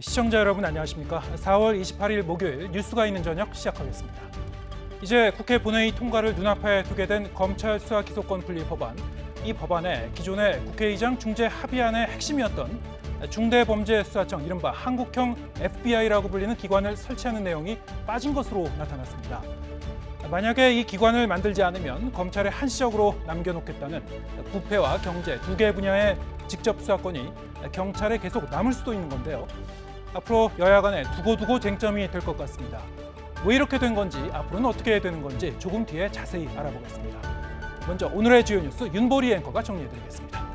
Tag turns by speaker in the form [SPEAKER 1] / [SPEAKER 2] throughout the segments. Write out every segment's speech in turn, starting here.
[SPEAKER 1] 시청자 여러분 안녕하십니까? 4월 28일 목요일 뉴스가 있는 저녁 시작하겠습니다. 이제 국회 본회의 통과를 눈앞에 두게 된 검찰 수사 기소권 분리 법안. 이 법안에 기존의 국회의장 중재 합의안의 핵심이었던 중대범죄수사청, 이른바 한국형 FBI라고 불리는 기관을 설치하는 내용이 빠진 것으로 나타났습니다. 만약에 이 기관을 만들지 않으면 검찰에 한시적으로 남겨놓겠다는 부패와 경제 두 개 분야의 직접 수사권이 경찰에 계속 남을 수도 있는 건데요. 앞으로 여야 간에 두고두고 쟁점이 될 것 같습니다. 왜 이렇게 된 건지, 앞으로는 어떻게 되는 건지 조금 뒤에 자세히 알아보겠습니다. 먼저 오늘의 주요 뉴스 윤보리 앵커가 정리해드리겠습니다.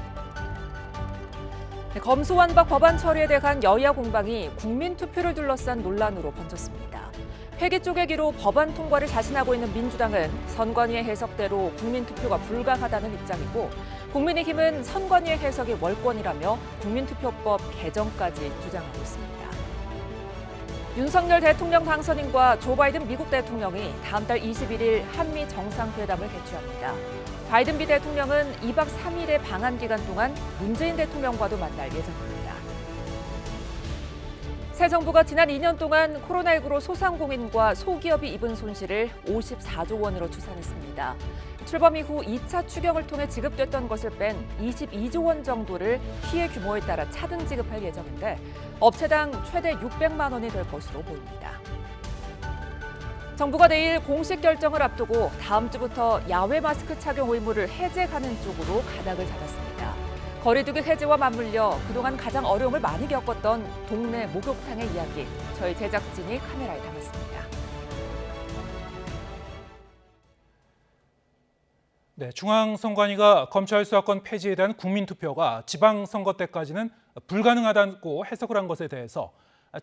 [SPEAKER 2] 검수완박 법안 처리에 대한 여야 공방이 국민투표를 둘러싼 논란으로 번졌습니다. 회기 쪼개기로 법안 통과를 자신하고 있는 민주당은 선관위의 해석대로 국민투표가 불가하다는 입장이고, 국민의힘은 선관위의 해석이 월권이라며 국민투표법 개정까지 주장하고 있습니다. 윤석열 대통령 당선인과 조 바이든 미국 대통령이 다음 달 21일 한미 정상회담을 개최합니다. 바이든 미 대통령은 2박 3일의 방한 기간 동안 문재인 대통령과도 만날 예정입니다. 새 정부가 지난 2년 동안 코로나19로 소상공인과 소기업이 입은 손실을 54조 원으로 추산했습니다. 출범 이후 2차 추경을 통해 지급됐던 것을 뺀 22조 원 정도를 피해 규모에 따라 차등 지급할 예정인데, 업체당 최대 600만 원이 될 것으로 보입니다. 정부가 내일 공식 결정을 앞두고 다음 주부터 야외 마스크 착용 의무를 해제하는 쪽으로 가닥을 잡았습니다. 거리두기 해제와 맞물려 그동안 가장 어려움을 많이 겪었던 동네 목욕탕의 이야기, 저희 제작진이 카메라에 담았습니다.
[SPEAKER 1] 네, 중앙선관위가 검찰 수사권 폐지에 대한 국민투표가 지방선거 때까지는 불가능하다고 해석을 한 것에 대해서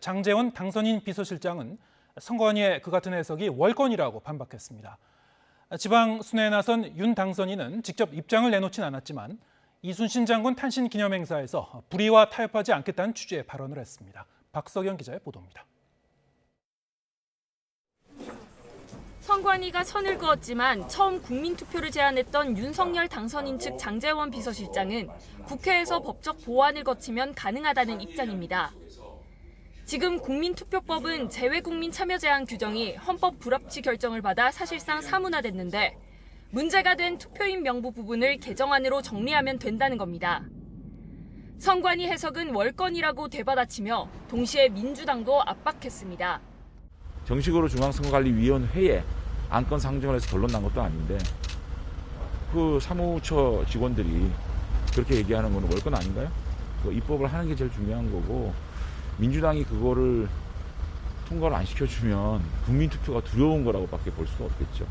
[SPEAKER 1] 장제원 당선인 비서실장은 선관위의 그 같은 해석이 월권이라고 반박했습니다. 지방순회에 나선 윤 당선인은 직접 입장을 내놓진 않았지만 이순신 장군 탄신 기념행사에서 불의와 타협하지 않겠다는 취지의 발언을 했습니다. 박석영 기자의 보도입니다.
[SPEAKER 3] 선관위가 선을 그었지만 처음 국민투표를 제안했던 윤석열 당선인 측 장제원 비서실장은 국회에서 법적 보완을 거치면 가능하다는 입장입니다. 지금 국민투표법은 재외국민 참여 제한 규정이 헌법 불합치 결정을 받아 사실상 사문화됐는데, 문제가 된 투표인 명부 부분을 개정안으로 정리하면 된다는 겁니다. 선관위 해석은 월권이라고 되받아치며 동시에 민주당도 압박했습니다.
[SPEAKER 4] 정식으로 중앙선거관리위원회에 안건 상정을 해서 결론 난 것도 아닌데 그 사무처 직원들이 그렇게 얘기하는 거는 월권 아닌가요? 그 입법을 하는 게 제일 중요한 거고, 민주당이 그거를 통과를 안 시켜주면 국민투표가 두려운 거라고밖에 볼 수가 없겠죠.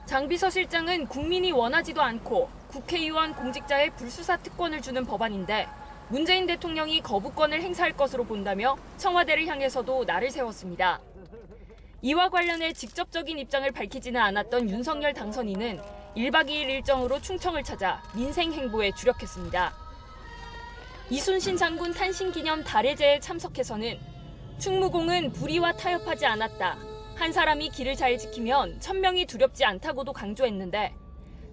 [SPEAKER 3] 장 비서실장은 국민이 원하지도 않고 국회의원 공직자의 불수사 특권을 주는 법안인데 문재인 대통령이 거부권을 행사할 것으로 본다며 청와대를 향해서도 날을 세웠습니다. 이와 관련해 직접적인 입장을 밝히지는 않았던 윤석열 당선인은 1박 2일 일정으로 충청을 찾아 민생 행보에 주력했습니다. 이순신 장군 탄신 기념 달해제에 참석해서는 충무공은 불의와 타협하지 않았다. 한 사람이 길을 잘 지키면 1000명이 두렵지 않다고도 강조했는데,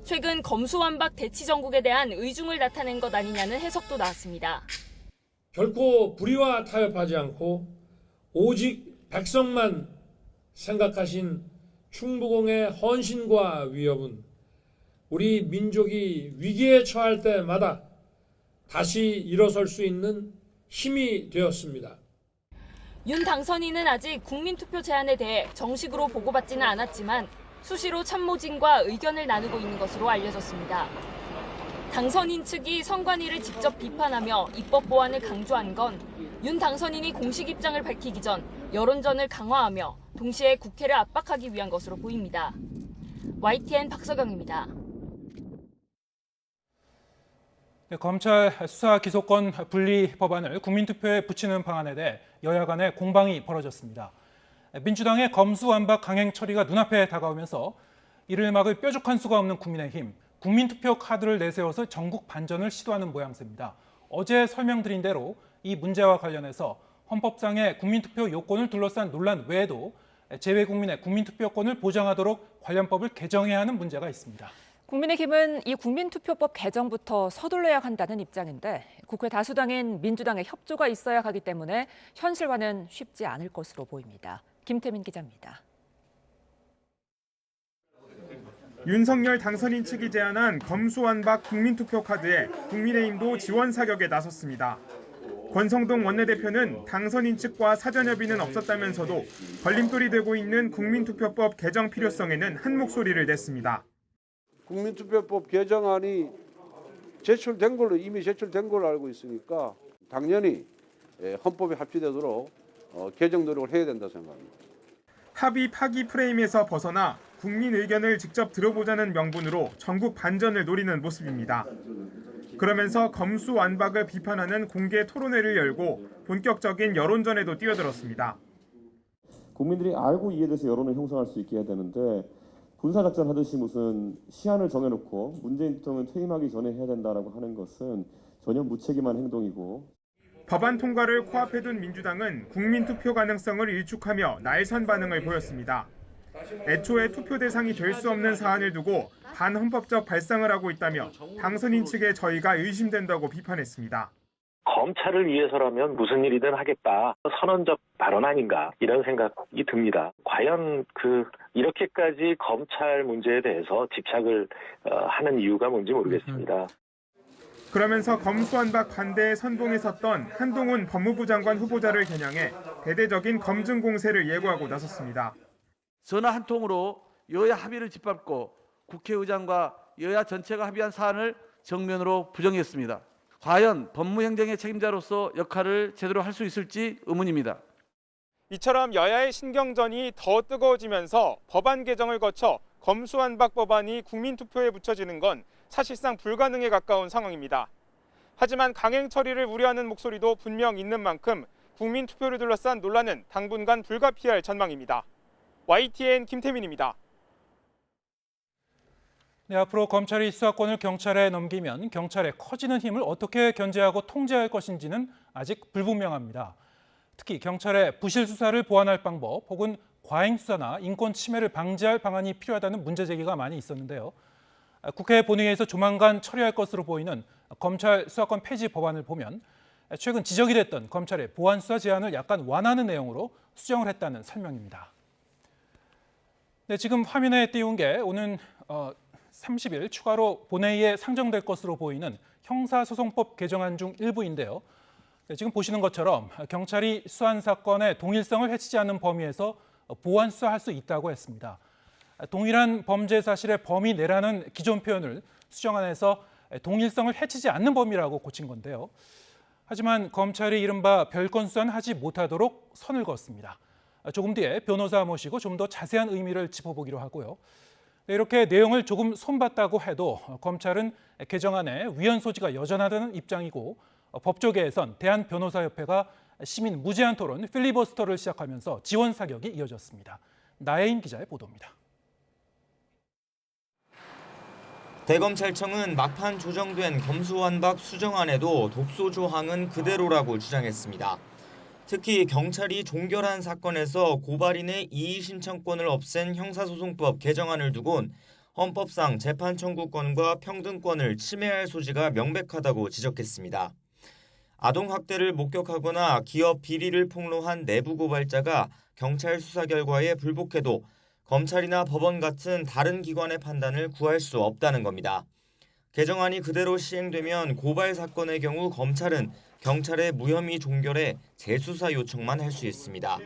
[SPEAKER 3] 최근 검수완박 대치 정국에 대한 의중을 나타낸 것 아니냐는 해석도 나왔습니다.
[SPEAKER 5] 결코 불의와 타협하지 않고 오직 백성만 생각하신 충무공의 헌신과 위협은 우리 민족이 위기에 처할 때마다 다시 일어설 수 있는 힘이 되었습니다.
[SPEAKER 3] 윤 당선인은 아직 국민투표 제안에 대해 정식으로 보고받지는 않았지만 수시로 참모진과 의견을 나누고 있는 것으로 알려졌습니다. 당선인 측이 선관위를 직접 비판하며 입법 보완을 강조한 건 윤 당선인이 공식 입장을 밝히기 전 여론전을 강화하며 동시에 국회를 압박하기 위한 것으로 보입니다. YTN 박석영입니다.
[SPEAKER 1] 검찰 수사 기소권 분리 법안을 국민투표에 붙이는 방안에 대해 여야 간의 공방이 벌어졌습니다. 민주당의 검수완박 강행 처리가 눈앞에 다가오면서 이를 막을 뾰족한 수가 없는 국민의힘, 국민투표 카드를 내세워서 전국 반전을 시도하는 모양새입니다. 어제 설명드린 대로 이 문제와 관련해서 헌법상의 국민투표 요건을 둘러싼 논란 외에도 재외국민의 국민투표권을 보장하도록 관련 법을 개정해야 하는 문제가 있습니다.
[SPEAKER 2] 국민의힘은 이 국민투표법 개정부터 서둘러야 한다는 입장인데 국회 다수당인 민주당의 협조가 있어야 하기 때문에 현실화는 쉽지 않을 것으로 보입니다. 김태민 기자입니다.
[SPEAKER 6] 윤석열 당선인 측이 제안한 검수완박 국민투표 카드에 국민의힘도 지원 사격에 나섰습니다. 권성동 원내대표는 당선인 측과 사전 협의는 없었다면서도 걸림돌이 되고 있는 국민투표법 개정 필요성에는 한 목소리를 냈습니다.
[SPEAKER 7] 국민투표법 개정안이 이미 제출된 걸로 알고 있으니까 당연히 헌법에 합치되도록 개정 노력을 해야 된다 생각합니다.
[SPEAKER 6] 합의 파기 프레임에서 벗어나 국민 의견을 직접 들어보자는 명분으로 전국 반전을 노리는 모습입니다. 그러면서 검수완박을 비판하는 공개 토론회를 열고 본격적인 여론전에도 뛰어들었습니다.
[SPEAKER 8] 국민들이 알고 이에 대해서 여론을 형성할 수 있게 해야 되는데 군사작전 하듯이 무슨 시한을 정해놓고 문재인 대통령 퇴임하기 전에 해야 된다라고 하는 것은 전혀 무책임한 행동이고.
[SPEAKER 6] 법안 통과를 코앞에 둔 민주당은 국민투표 가능성을 일축하며 날선 반응을 보였습니다. 애초에 투표 대상이 될 수 없는 사안을 두고 반헌법적 발상을 하고 있다며 당선인 측의 저의가 의심된다고 비판했습니다.
[SPEAKER 9] 검찰을 위해서라면 무슨 일이든 하겠다. 선언적 발언 아닌가 이런 생각이 듭니다. 과연 이렇게까지 검찰 문제에 대해서 집착을 하는 이유가 뭔지 모르겠습니다.
[SPEAKER 6] 그러면서 검수완박 반대에 선봉에 섰던 한동훈 법무부 장관 후보자를 겨냥해 대대적인 검증 공세를 예고하고 나섰습니다.
[SPEAKER 10] 전화 한 통으로 여야 합의를 짓밟고 국회의장과 여야 전체가 합의한 사안을 정면으로 부정했습니다. 과연 법무행정의 책임자로서 역할을 제대로 할 수 있을지 의문입니다.
[SPEAKER 11] 이처럼 여야의 신경전이 더 뜨거워지면서 법안 개정을 거쳐 검수완박 법안이 국민투표에 붙여지는 건 사실상 불가능에 가까운 상황입니다. 하지만 강행 처리를 우려하는 목소리도 분명 있는 만큼 국민투표를 둘러싼 논란은 당분간 불가피할 전망입니다. YTN 김태민입니다.
[SPEAKER 1] 네, 앞으로 검찰이 수사권을 경찰에 넘기면 경찰의 커지는 힘을 어떻게 견제하고 통제할 것인지는 아직 불분명합니다. 특히 경찰의 부실 수사를 보완할 방법 혹은 과잉 수사나 인권 침해를 방지할 방안이 필요하다는 문제 제기가 많이 있었는데요. 국회 본회의에서 조만간 처리할 것으로 보이는 검찰 수사권 폐지 법안을 보면 최근 지적이 됐던 검찰의 보완 수사 제한을 약간 완화하는 내용으로 수정을 했다는 설명입니다. 네, 지금 화면에 띄운 게 오는 30일 추가로 본회의에 상정될 것으로 보이는 형사소송법 개정안 중 일부인데요. 네, 지금 보시는 것처럼 경찰이 수사한 사건의 동일성을 해치지 않는 범위에서 보완 수사할 수 있다고 했습니다. 동일한 범죄 사실의 범위 내라는 기존 표현을 수정안에서 동일성을 해치지 않는 범위라고 고친 건데요. 하지만 검찰이 이른바 별건 수사는 하지 못하도록 선을 그었습니다. 조금 뒤에 변호사 모시고 좀 더 자세한 의미를 짚어보기로 하고요. 이렇게 내용을 조금 손봤다고 해도 검찰은 개정안에 위헌 소지가 여전하다는 입장이고 법조계에선 대한변호사협회가 시민 무제한 토론 필리버스터를 시작하면서 지원 사격이 이어졌습니다. 나혜인 기자의 보도입니다.
[SPEAKER 12] 대검찰청은 막판 조정된 검수완박 수정안에도 독소 조항은 그대로라고 주장했습니다. 특히 경찰이 종결한 사건에서 고발인의 이의 신청권을 없앤 형사소송법 개정안을 두곤 헌법상 재판 청구권과 평등권을 침해할 소지가 명백하다고 지적했습니다. 아동학대를 목격하거나 기업 비리를 폭로한 내부 고발자가 경찰 수사 결과에 불복해도 검찰이나 법원 같은 다른 기관의 판단을 구할 수 없다는 겁니다. 개정안이 그대로 시행되면 고발 사건의 경우 검찰은 경찰의 무혐의 종결에 재수사 요청만 할 수 있습니다.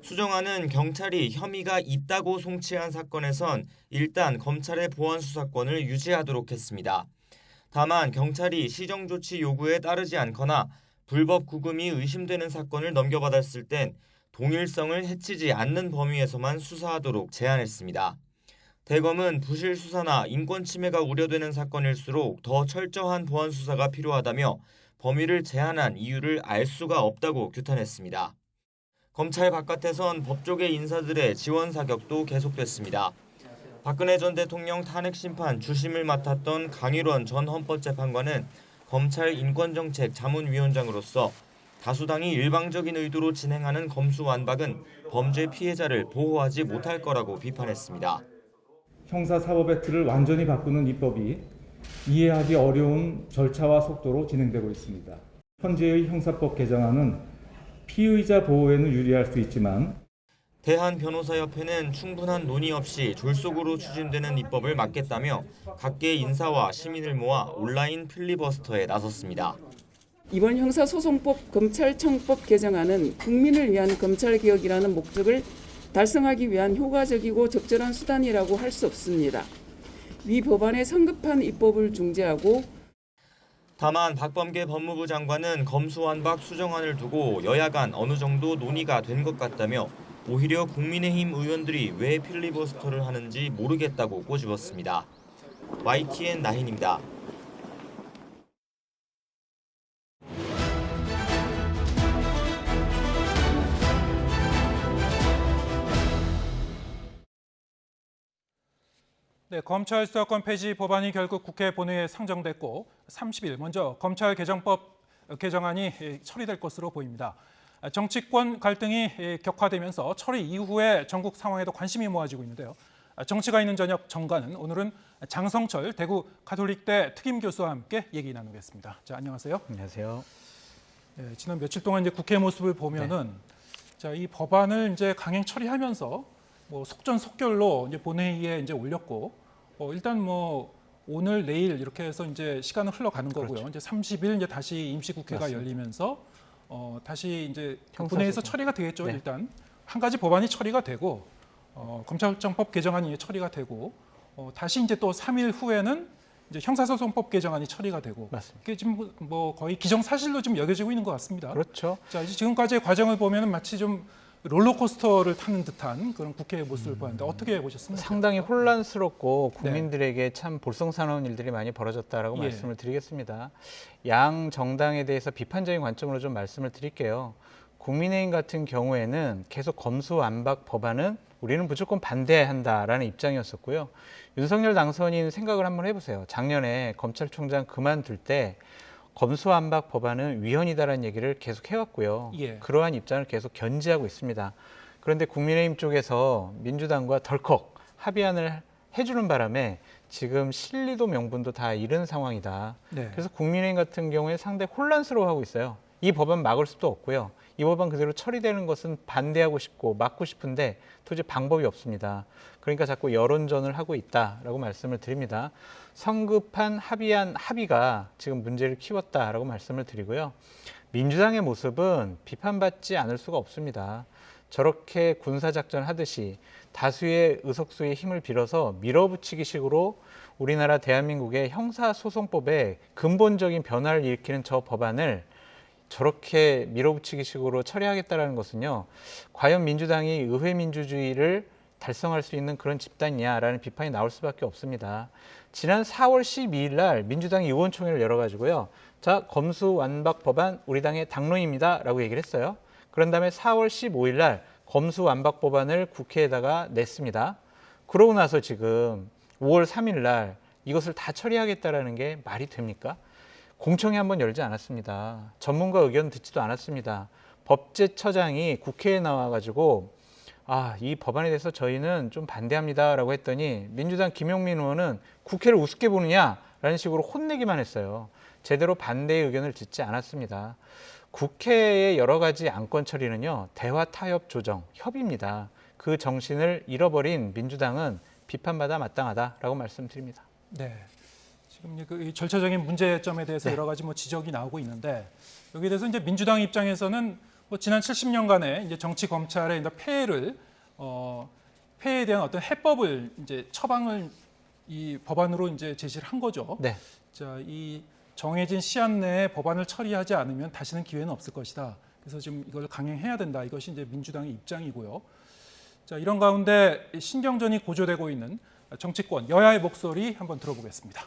[SPEAKER 12] 수정안은 경찰이 혐의가 있다고 송치한 사건에선 일단 검찰의 보완 수사권을 유지하도록 했습니다. 다만 경찰이 시정조치 요구에 따르지 않거나 불법 구금이 의심되는 사건을 넘겨받았을 땐 동일성을 해치지 않는 범위에서만 수사하도록 제한했습니다. 대검은 부실 수사나 인권 침해가 우려되는 사건일수록 더 철저한 보완 수사가 필요하다며 범위를 제한한 이유를 알 수가 없다고 규탄했습니다. 검찰 바깥에선 법조계 인사들의 지원 사격도 계속됐습니다. 박근혜 전 대통령 탄핵 심판 주심을 맡았던 강일원 전 헌법재판관은 검찰 인권정책 자문위원장으로서 다수당이 일방적인 의도로 진행하는 검수완박은 범죄 피해자를 보호하지 못할 거라고 비판했습니다.
[SPEAKER 13] 형사사법의 틀을 완전히 바꾸는 입법이 이해하기 어려운 절차와 속도로 진행되고 있습니다. 현재의 형사법 개정안은 피의자 보호에는 유리할 수 있지만
[SPEAKER 12] 대한변호사협회는 충분한 논의 없이 졸속으로 추진되는 입법을 막겠다며 각계 인사와 시민을 모아 온라인 필리버스터에 나섰습니다.
[SPEAKER 14] 이번 형사소송법 검찰청법 개정안은 국민을 위한 검찰개혁이라는 목적을 달성하기 위한 효과적이고 적절한 수단이라고 할 수 없습니다. 위 법안의 성급한 입법을 중재하고
[SPEAKER 12] 다만 박범계 법무부 장관은 검수완박 수정안을 두고 여야 간 어느 정도 논의가 된 것 같다며 오히려 국민의힘 의원들이 왜 필리버스터를 하는지 모르겠다고 꼬집었습니다. YTN 나힌입니다.
[SPEAKER 1] 네, 검찰 수사권 폐지 법안이 결국 국회 본회의에 상정됐고 30일 먼저 검찰 개정법 개정안이 처리될 것으로 보입니다. 정치권 갈등이 격화되면서 처리 이후에 전국 상황에도 관심이 모아지고 있는데요. 정치가 있는 저녁 정가는 오늘은 장성철 대구 가톨릭대 특임 교수와 함께 얘기 나누겠습니다. 자, 안녕하세요.
[SPEAKER 15] 안녕하세요.
[SPEAKER 1] 네, 지난 며칠 동안 이제 국회 모습을 보면은 자, 이 법안을 이제 강행 처리하면서 뭐 속전속결로 이제 본회의에 이제 올렸고 일단 뭐 오늘 내일 이렇게 해서 이제 시간은 흘러가는 거고요. 이제 30일 이제 다시 임시국회가
[SPEAKER 15] 맞습니다.
[SPEAKER 1] 열리면서 다시 이제
[SPEAKER 15] 형사소송.
[SPEAKER 1] 본회의에서 처리가 되겠죠.
[SPEAKER 15] 네.
[SPEAKER 1] 일단 한 가지 법안이 처리가 되고 검찰청법 개정안이 처리가 되고 다시 이제 또 3일 후에는 이제 형사소송법 개정안이 처리가 되고
[SPEAKER 15] 맞습니다.
[SPEAKER 1] 이게 지금 뭐 거의 기정사실로 좀 여겨지고 있는 것 같습니다.
[SPEAKER 15] 그렇죠.
[SPEAKER 1] 자, 이제 지금까지의 과정을 보면은 마치 좀 롤러코스터를 타는 듯한 그런 국회의 모습을 보았는데 어떻게 보셨습니까?
[SPEAKER 15] 상당히 혼란스럽고 국민들에게 참 볼썽사나운 일들이 많이 벌어졌다라고
[SPEAKER 1] 예.
[SPEAKER 15] 말씀을 드리겠습니다. 양 정당에 대해서 비판적인 관점으로 좀 말씀을 드릴게요. 국민의힘 같은 경우에는 계속 검수완박 법안은 우리는 무조건 반대한다라는 입장이었었고요. 윤석열 당선인 생각을 한번 해보세요. 작년에 검찰총장 그만둘 때 검수완박 법안은 위헌이다라는 얘기를 계속 해왔고요.
[SPEAKER 1] 예.
[SPEAKER 15] 그러한 입장을 계속 견지하고 있습니다. 그런데 국민의힘 쪽에서 민주당과 덜컥 합의안을 해주는 바람에 지금 실리도 명분도 다 잃은 상황이다.
[SPEAKER 1] 네.
[SPEAKER 15] 그래서 국민의힘 같은 경우에 상당히 혼란스러워하고 있어요. 이 법안 막을 수도 없고요. 이 법안 그대로 처리되는 것은 반대하고 싶고 막고 싶은데 도저히 방법이 없습니다. 그러니까 자꾸 여론전을 하고 있다라고 말씀을 드립니다. 성급한 합의가 지금 문제를 키웠다라고 말씀을 드리고요. 민주당의 모습은 비판받지 않을 수가 없습니다. 저렇게 군사작전 하듯이 다수의 의석수의 힘을 빌어서 밀어붙이기 식으로 우리나라 대한민국의 형사소송법에 근본적인 변화를 일으키는 저 법안을 저렇게 밀어붙이기 식으로 처리하겠다는 것은요. 과연 민주당이 의회 민주주의를 달성할 수 있는 그런 집단이냐라는 비판이 나올 수밖에 없습니다. 지난 4월 12일 날 민주당이 의원총회를 열어가지고요. 자, 검수완박 법안 우리 당의 당론입니다 라고 얘기를 했어요. 그런 다음에 4월 15일 날 검수완박 법안을 국회에다가 냈습니다. 그러고 나서 지금 5월 3일 날 이것을 다 처리하겠다라는 게 말이 됩니까? 공청회 한번 열지 않았습니다. 전문가 의견 듣지도 않았습니다. 법제처장이 국회에 나와가지고 이 법안에 대해서 저희는 좀 반대합니다라고 했더니 민주당 김용민 의원은 국회를 우습게 보느냐라는 식으로 혼내기만 했어요. 제대로 반대의 의견을 듣지 않았습니다. 국회의 여러 가지 안건 처리는요. 대화, 타협, 조정, 협의입니다. 그 정신을 잃어버린 민주당은 비판받아 마땅하다라고 말씀드립니다.
[SPEAKER 1] 네. 지금 그 절차적인 문제점에 대해서 여러 가지 뭐 지적이 나오고 있는데 여기에 대해서 이제 민주당 입장에서는 뭐 지난 70년간의 이제 정치 검찰의 폐해에 대한 어떤 해법을 이제 처방을 이 법안으로 이제 제시를 한 거죠.
[SPEAKER 15] 네.
[SPEAKER 1] 자, 이 정해진 시한 내에 법안을 처리하지 않으면 다시는 기회는 없을 것이다. 그래서 지금 이걸 강행해야 된다. 이것이 이제 민주당의 입장이고요. 자, 이런 가운데 신경전이 고조되고 있는 정치권 여야의 목소리 한번 들어보겠습니다.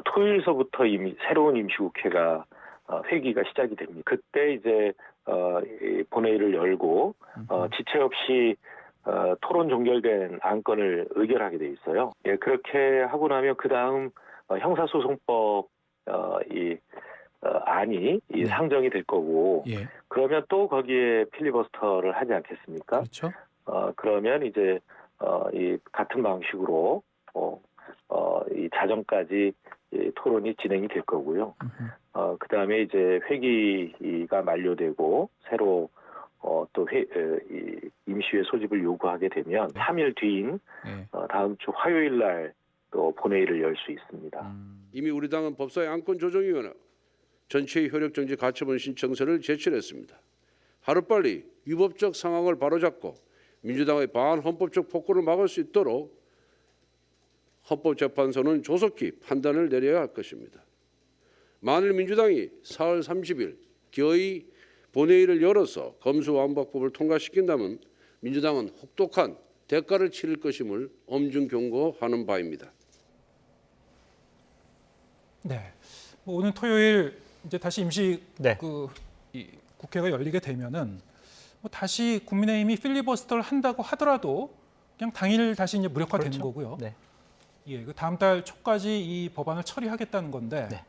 [SPEAKER 9] 토요일서부터 이미 새로운 임시국회가 회기가 시작이 됩니다. 그때 이제 본회의를 열고 지체 없이 토론 종결된 안건을 의결하게 돼 있어요. 예, 그렇게 하고 나면 그 다음 형사소송법 안이 상정이 될 거고, 그러면 또 거기에 필리버스터를 하지 않겠습니까?
[SPEAKER 15] 그렇죠.
[SPEAKER 9] 그러면 이제 이 같은 방식으로 이 자정까지 토론이 진행이 될 거고요. 그다음에 이제 회기가 만료되고 새로 또 임시회 소집을 요구하게 되면 3일 뒤인 다음 주 화요일 날 또 본회의를 열 수 있습니다.
[SPEAKER 7] 이미 우리 당은 법사위 안건조정위원회 전체의 효력정지 가처분 신청서를 제출했습니다. 하루빨리 위법적 상황을 바로잡고 민주당의 반헌법적 폭거를 막을 수 있도록 헌법재판소는 조속히 판단을 내려야 할 것입니다. 만일 민주당이 4월 30일 기어이 본회의를 열어서 검수완박법을 통과시킨다면 민주당은 혹독한 대가를 치를 것임을 엄중 경고하는 바입니다.
[SPEAKER 1] 네. 뭐 오늘 토요일 이제 다시 임시
[SPEAKER 15] 네.
[SPEAKER 1] 이 국회가 열리게 되면은 뭐 다시 국민의힘이 필리버스터를 한다고 하더라도 그냥 당일 다시 이제 무력화되는
[SPEAKER 15] 그렇죠.
[SPEAKER 1] 거고요.
[SPEAKER 15] 네.
[SPEAKER 1] 예, 그 다음 달 초까지 이 법안을 처리하겠다는 건데
[SPEAKER 15] 네.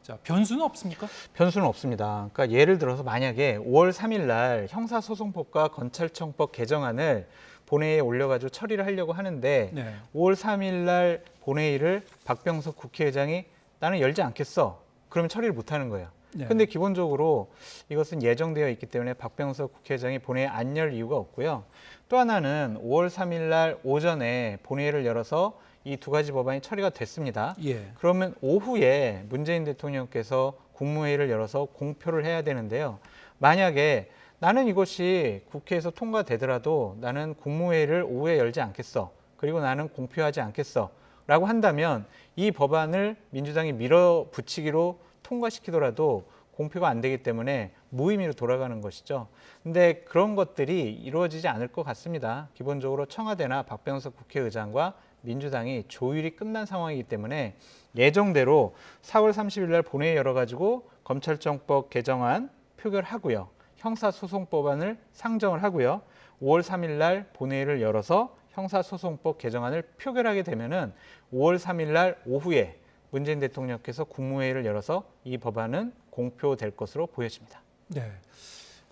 [SPEAKER 1] 자, 변수는 없습니까?
[SPEAKER 15] 변수는 없습니다. 그러니까 예를 들어서 만약에 5월 3일 날 형사소송법과 검찰청법 개정안을 본회의에 올려가지고 처리를 하려고 하는데
[SPEAKER 1] 네.
[SPEAKER 15] 5월 3일 날 본회의를 박병석 국회의장이 나는 열지 않겠어. 그러면 처리를 못하는 거예요.
[SPEAKER 1] 네.
[SPEAKER 15] 근데 기본적으로 이것은 예정되어 있기 때문에 박병석 국회의장이 본회의 안 열 이유가 없고요. 또 하나는 5월 3일 날 오전에 본회의를 열어서 이 두 가지 법안이 처리가 됐습니다.
[SPEAKER 1] 예.
[SPEAKER 15] 그러면 오후에 문재인 대통령께서 국무회의를 열어서 공표를 해야 되는데요. 만약에 나는 이것이 국회에서 통과되더라도 나는 국무회의를 오후에 열지 않겠어. 그리고 나는 공표하지 않겠어. 라고 한다면 이 법안을 민주당이 밀어붙이기로 통과시키더라도 공표가 안 되기 때문에 무의미로 돌아가는 것이죠. 근데 그런 것들이 이루어지지 않을 것 같습니다. 기본적으로 청와대나 박병석 국회의장과 민주당이 조율이 끝난 상황이기 때문에 예정대로 4월 30일 날 본회의 열어가지고 검찰청법 개정안 표결하고요. 형사소송법안을 상정을 하고요. 5월 3일 날 본회의를 열어서 형사소송법 개정안을 표결하게 되면은 5월 3일 날 오후에 문재인 대통령께서 국무회의를 열어서 이 법안은 공표될 것으로 보여집니다.
[SPEAKER 1] 네.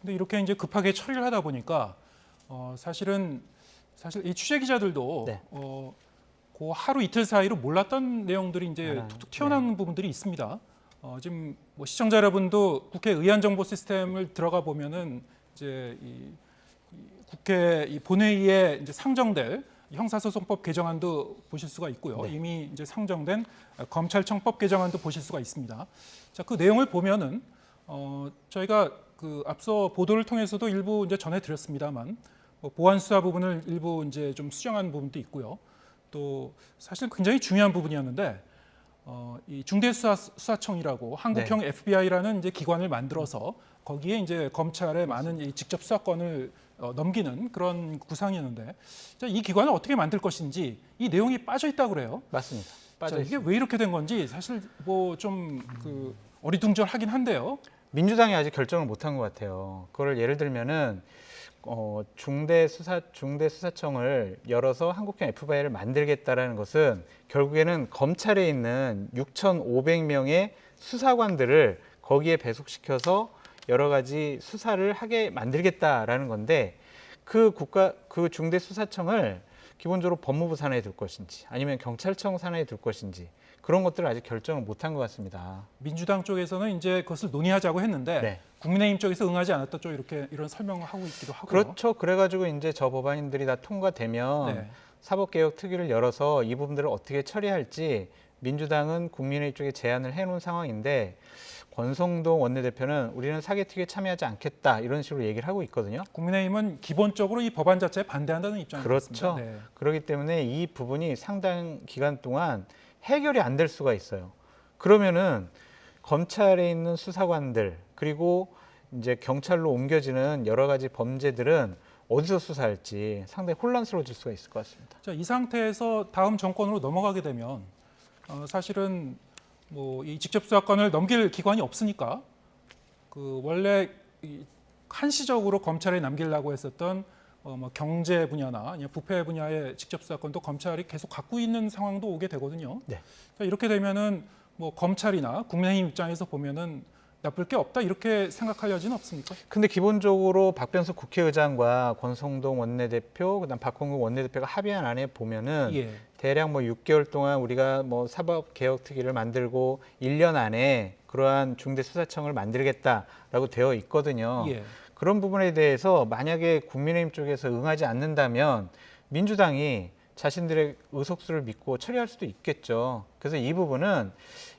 [SPEAKER 1] 근데 이렇게 이제 급하게 처리를 하다 보니까 사실 이 취재 기자들도
[SPEAKER 15] 네.
[SPEAKER 1] 그 하루 이틀 사이로 몰랐던 내용들이 이제 툭툭 튀어나오는 부분들이 있습니다. 지금 뭐 시청자 여러분도 국회 의안 정보 시스템을 들어가 보면은 이제 이 국회 이 본회의에 이제 상정될 형사소송법 개정안도 보실 수가 있고요.
[SPEAKER 15] 네.
[SPEAKER 1] 이미 이제 상정된 검찰청법 개정안도 보실 수가 있습니다. 자, 그 내용을 보면은 저희가 그 앞서 보도를 통해서도 일부 이제 전해드렸습니다만 뭐 보안 수사 부분을 일부 이제 좀 수정한 부분도 있고요. 또 사실 굉장히 중요한 부분이었는데 이 중대수사청이라고 한국형
[SPEAKER 15] 네.
[SPEAKER 1] FBI라는 이제 기관을 만들어서 거기에 이제 검찰의 많은 이 직접 수사권을 넘기는 그런 구상이었는데 자, 이 기관을 어떻게 만들 것인지 이 내용이 빠져 있다고 그래요.
[SPEAKER 15] 맞습니다.
[SPEAKER 1] 자, 이게 왜 이렇게 된 건지 사실 뭐 좀 그 어리둥절하긴 한데요.
[SPEAKER 15] 민주당이 아직 결정을 못한 것 같아요. 그걸 예를 들면은 중대수사청을 열어서 한국형 FBI를 만들겠다라는 것은 결국에는 검찰에 있는 6,500명의 수사관들을 거기에 배속시켜서 여러 가지 수사를 하게 만들겠다라는 건데 그 중대수사청을 기본적으로 법무부 산하에 둘 것인지 아니면 경찰청 산하에 둘 것인지 그런 것들을 아직 결정을 못한 것 같습니다.
[SPEAKER 1] 민주당 쪽에서는 이제 그것을 논의하자고 했는데
[SPEAKER 15] 네.
[SPEAKER 1] 국민의힘 쪽에서 응하지 않았다 쪽 이런 설명을 하고 있기도 하고요.
[SPEAKER 15] 그렇죠. 그래가지고 이제 저 법안들이 다 통과되면
[SPEAKER 1] 네.
[SPEAKER 15] 사법개혁 특위를 열어서 이 부분들을 어떻게 처리할지 민주당은 국민의힘 쪽에 제안을 해놓은 상황인데 권성동 원내대표는 우리는 사개특위에 참여하지 않겠다 이런 식으로 얘기를 하고 있거든요.
[SPEAKER 1] 국민의힘은 기본적으로 이 법안 자체에 반대한다는 입장이었습니다.
[SPEAKER 15] 그렇죠.
[SPEAKER 1] 네.
[SPEAKER 15] 그렇기 때문에 이 부분이 상당 기간 동안 해결이 안 될 수가 있어요. 그러면은 검찰에 있는 수사관들 그리고 이제 경찰로 옮겨지는 여러 가지 범죄들은 어디서 수사할지 상당히 혼란스러워질 수가 있을 것 같습니다.
[SPEAKER 1] 자, 이 상태에서 다음 정권으로 넘어가게 되면 사실은 뭐 이 직접 수사권을 넘길 기관이 없으니까 그 원래 한시적으로 검찰에 남기려고 했었던 뭐 경제 분야나 부패 분야의 직접 수사권도 검찰이 계속 갖고 있는 상황도 오게 되거든요.
[SPEAKER 15] 네.
[SPEAKER 1] 자, 이렇게 되면은 뭐 검찰이나 국민의힘 입장에서 보면은 나쁠 게 없다 이렇게 생각할 여지는 없습니까?
[SPEAKER 15] 근데 기본적으로 박병석 국회의장과 권성동 원내대표, 그다음 박홍근 원내대표가 합의한 안에 보면은
[SPEAKER 1] 예.
[SPEAKER 15] 대략 뭐 6개월 동안 우리가 뭐 사법개혁특위를 만들고 1년 안에 그러한 중대수사청을 만들겠다라고 되어 있거든요.
[SPEAKER 1] 예.
[SPEAKER 15] 그런 부분에 대해서 만약에 국민의힘 쪽에서 응하지 않는다면 민주당이 자신들의 의석수를 믿고 처리할 수도 있겠죠. 그래서 이 부분은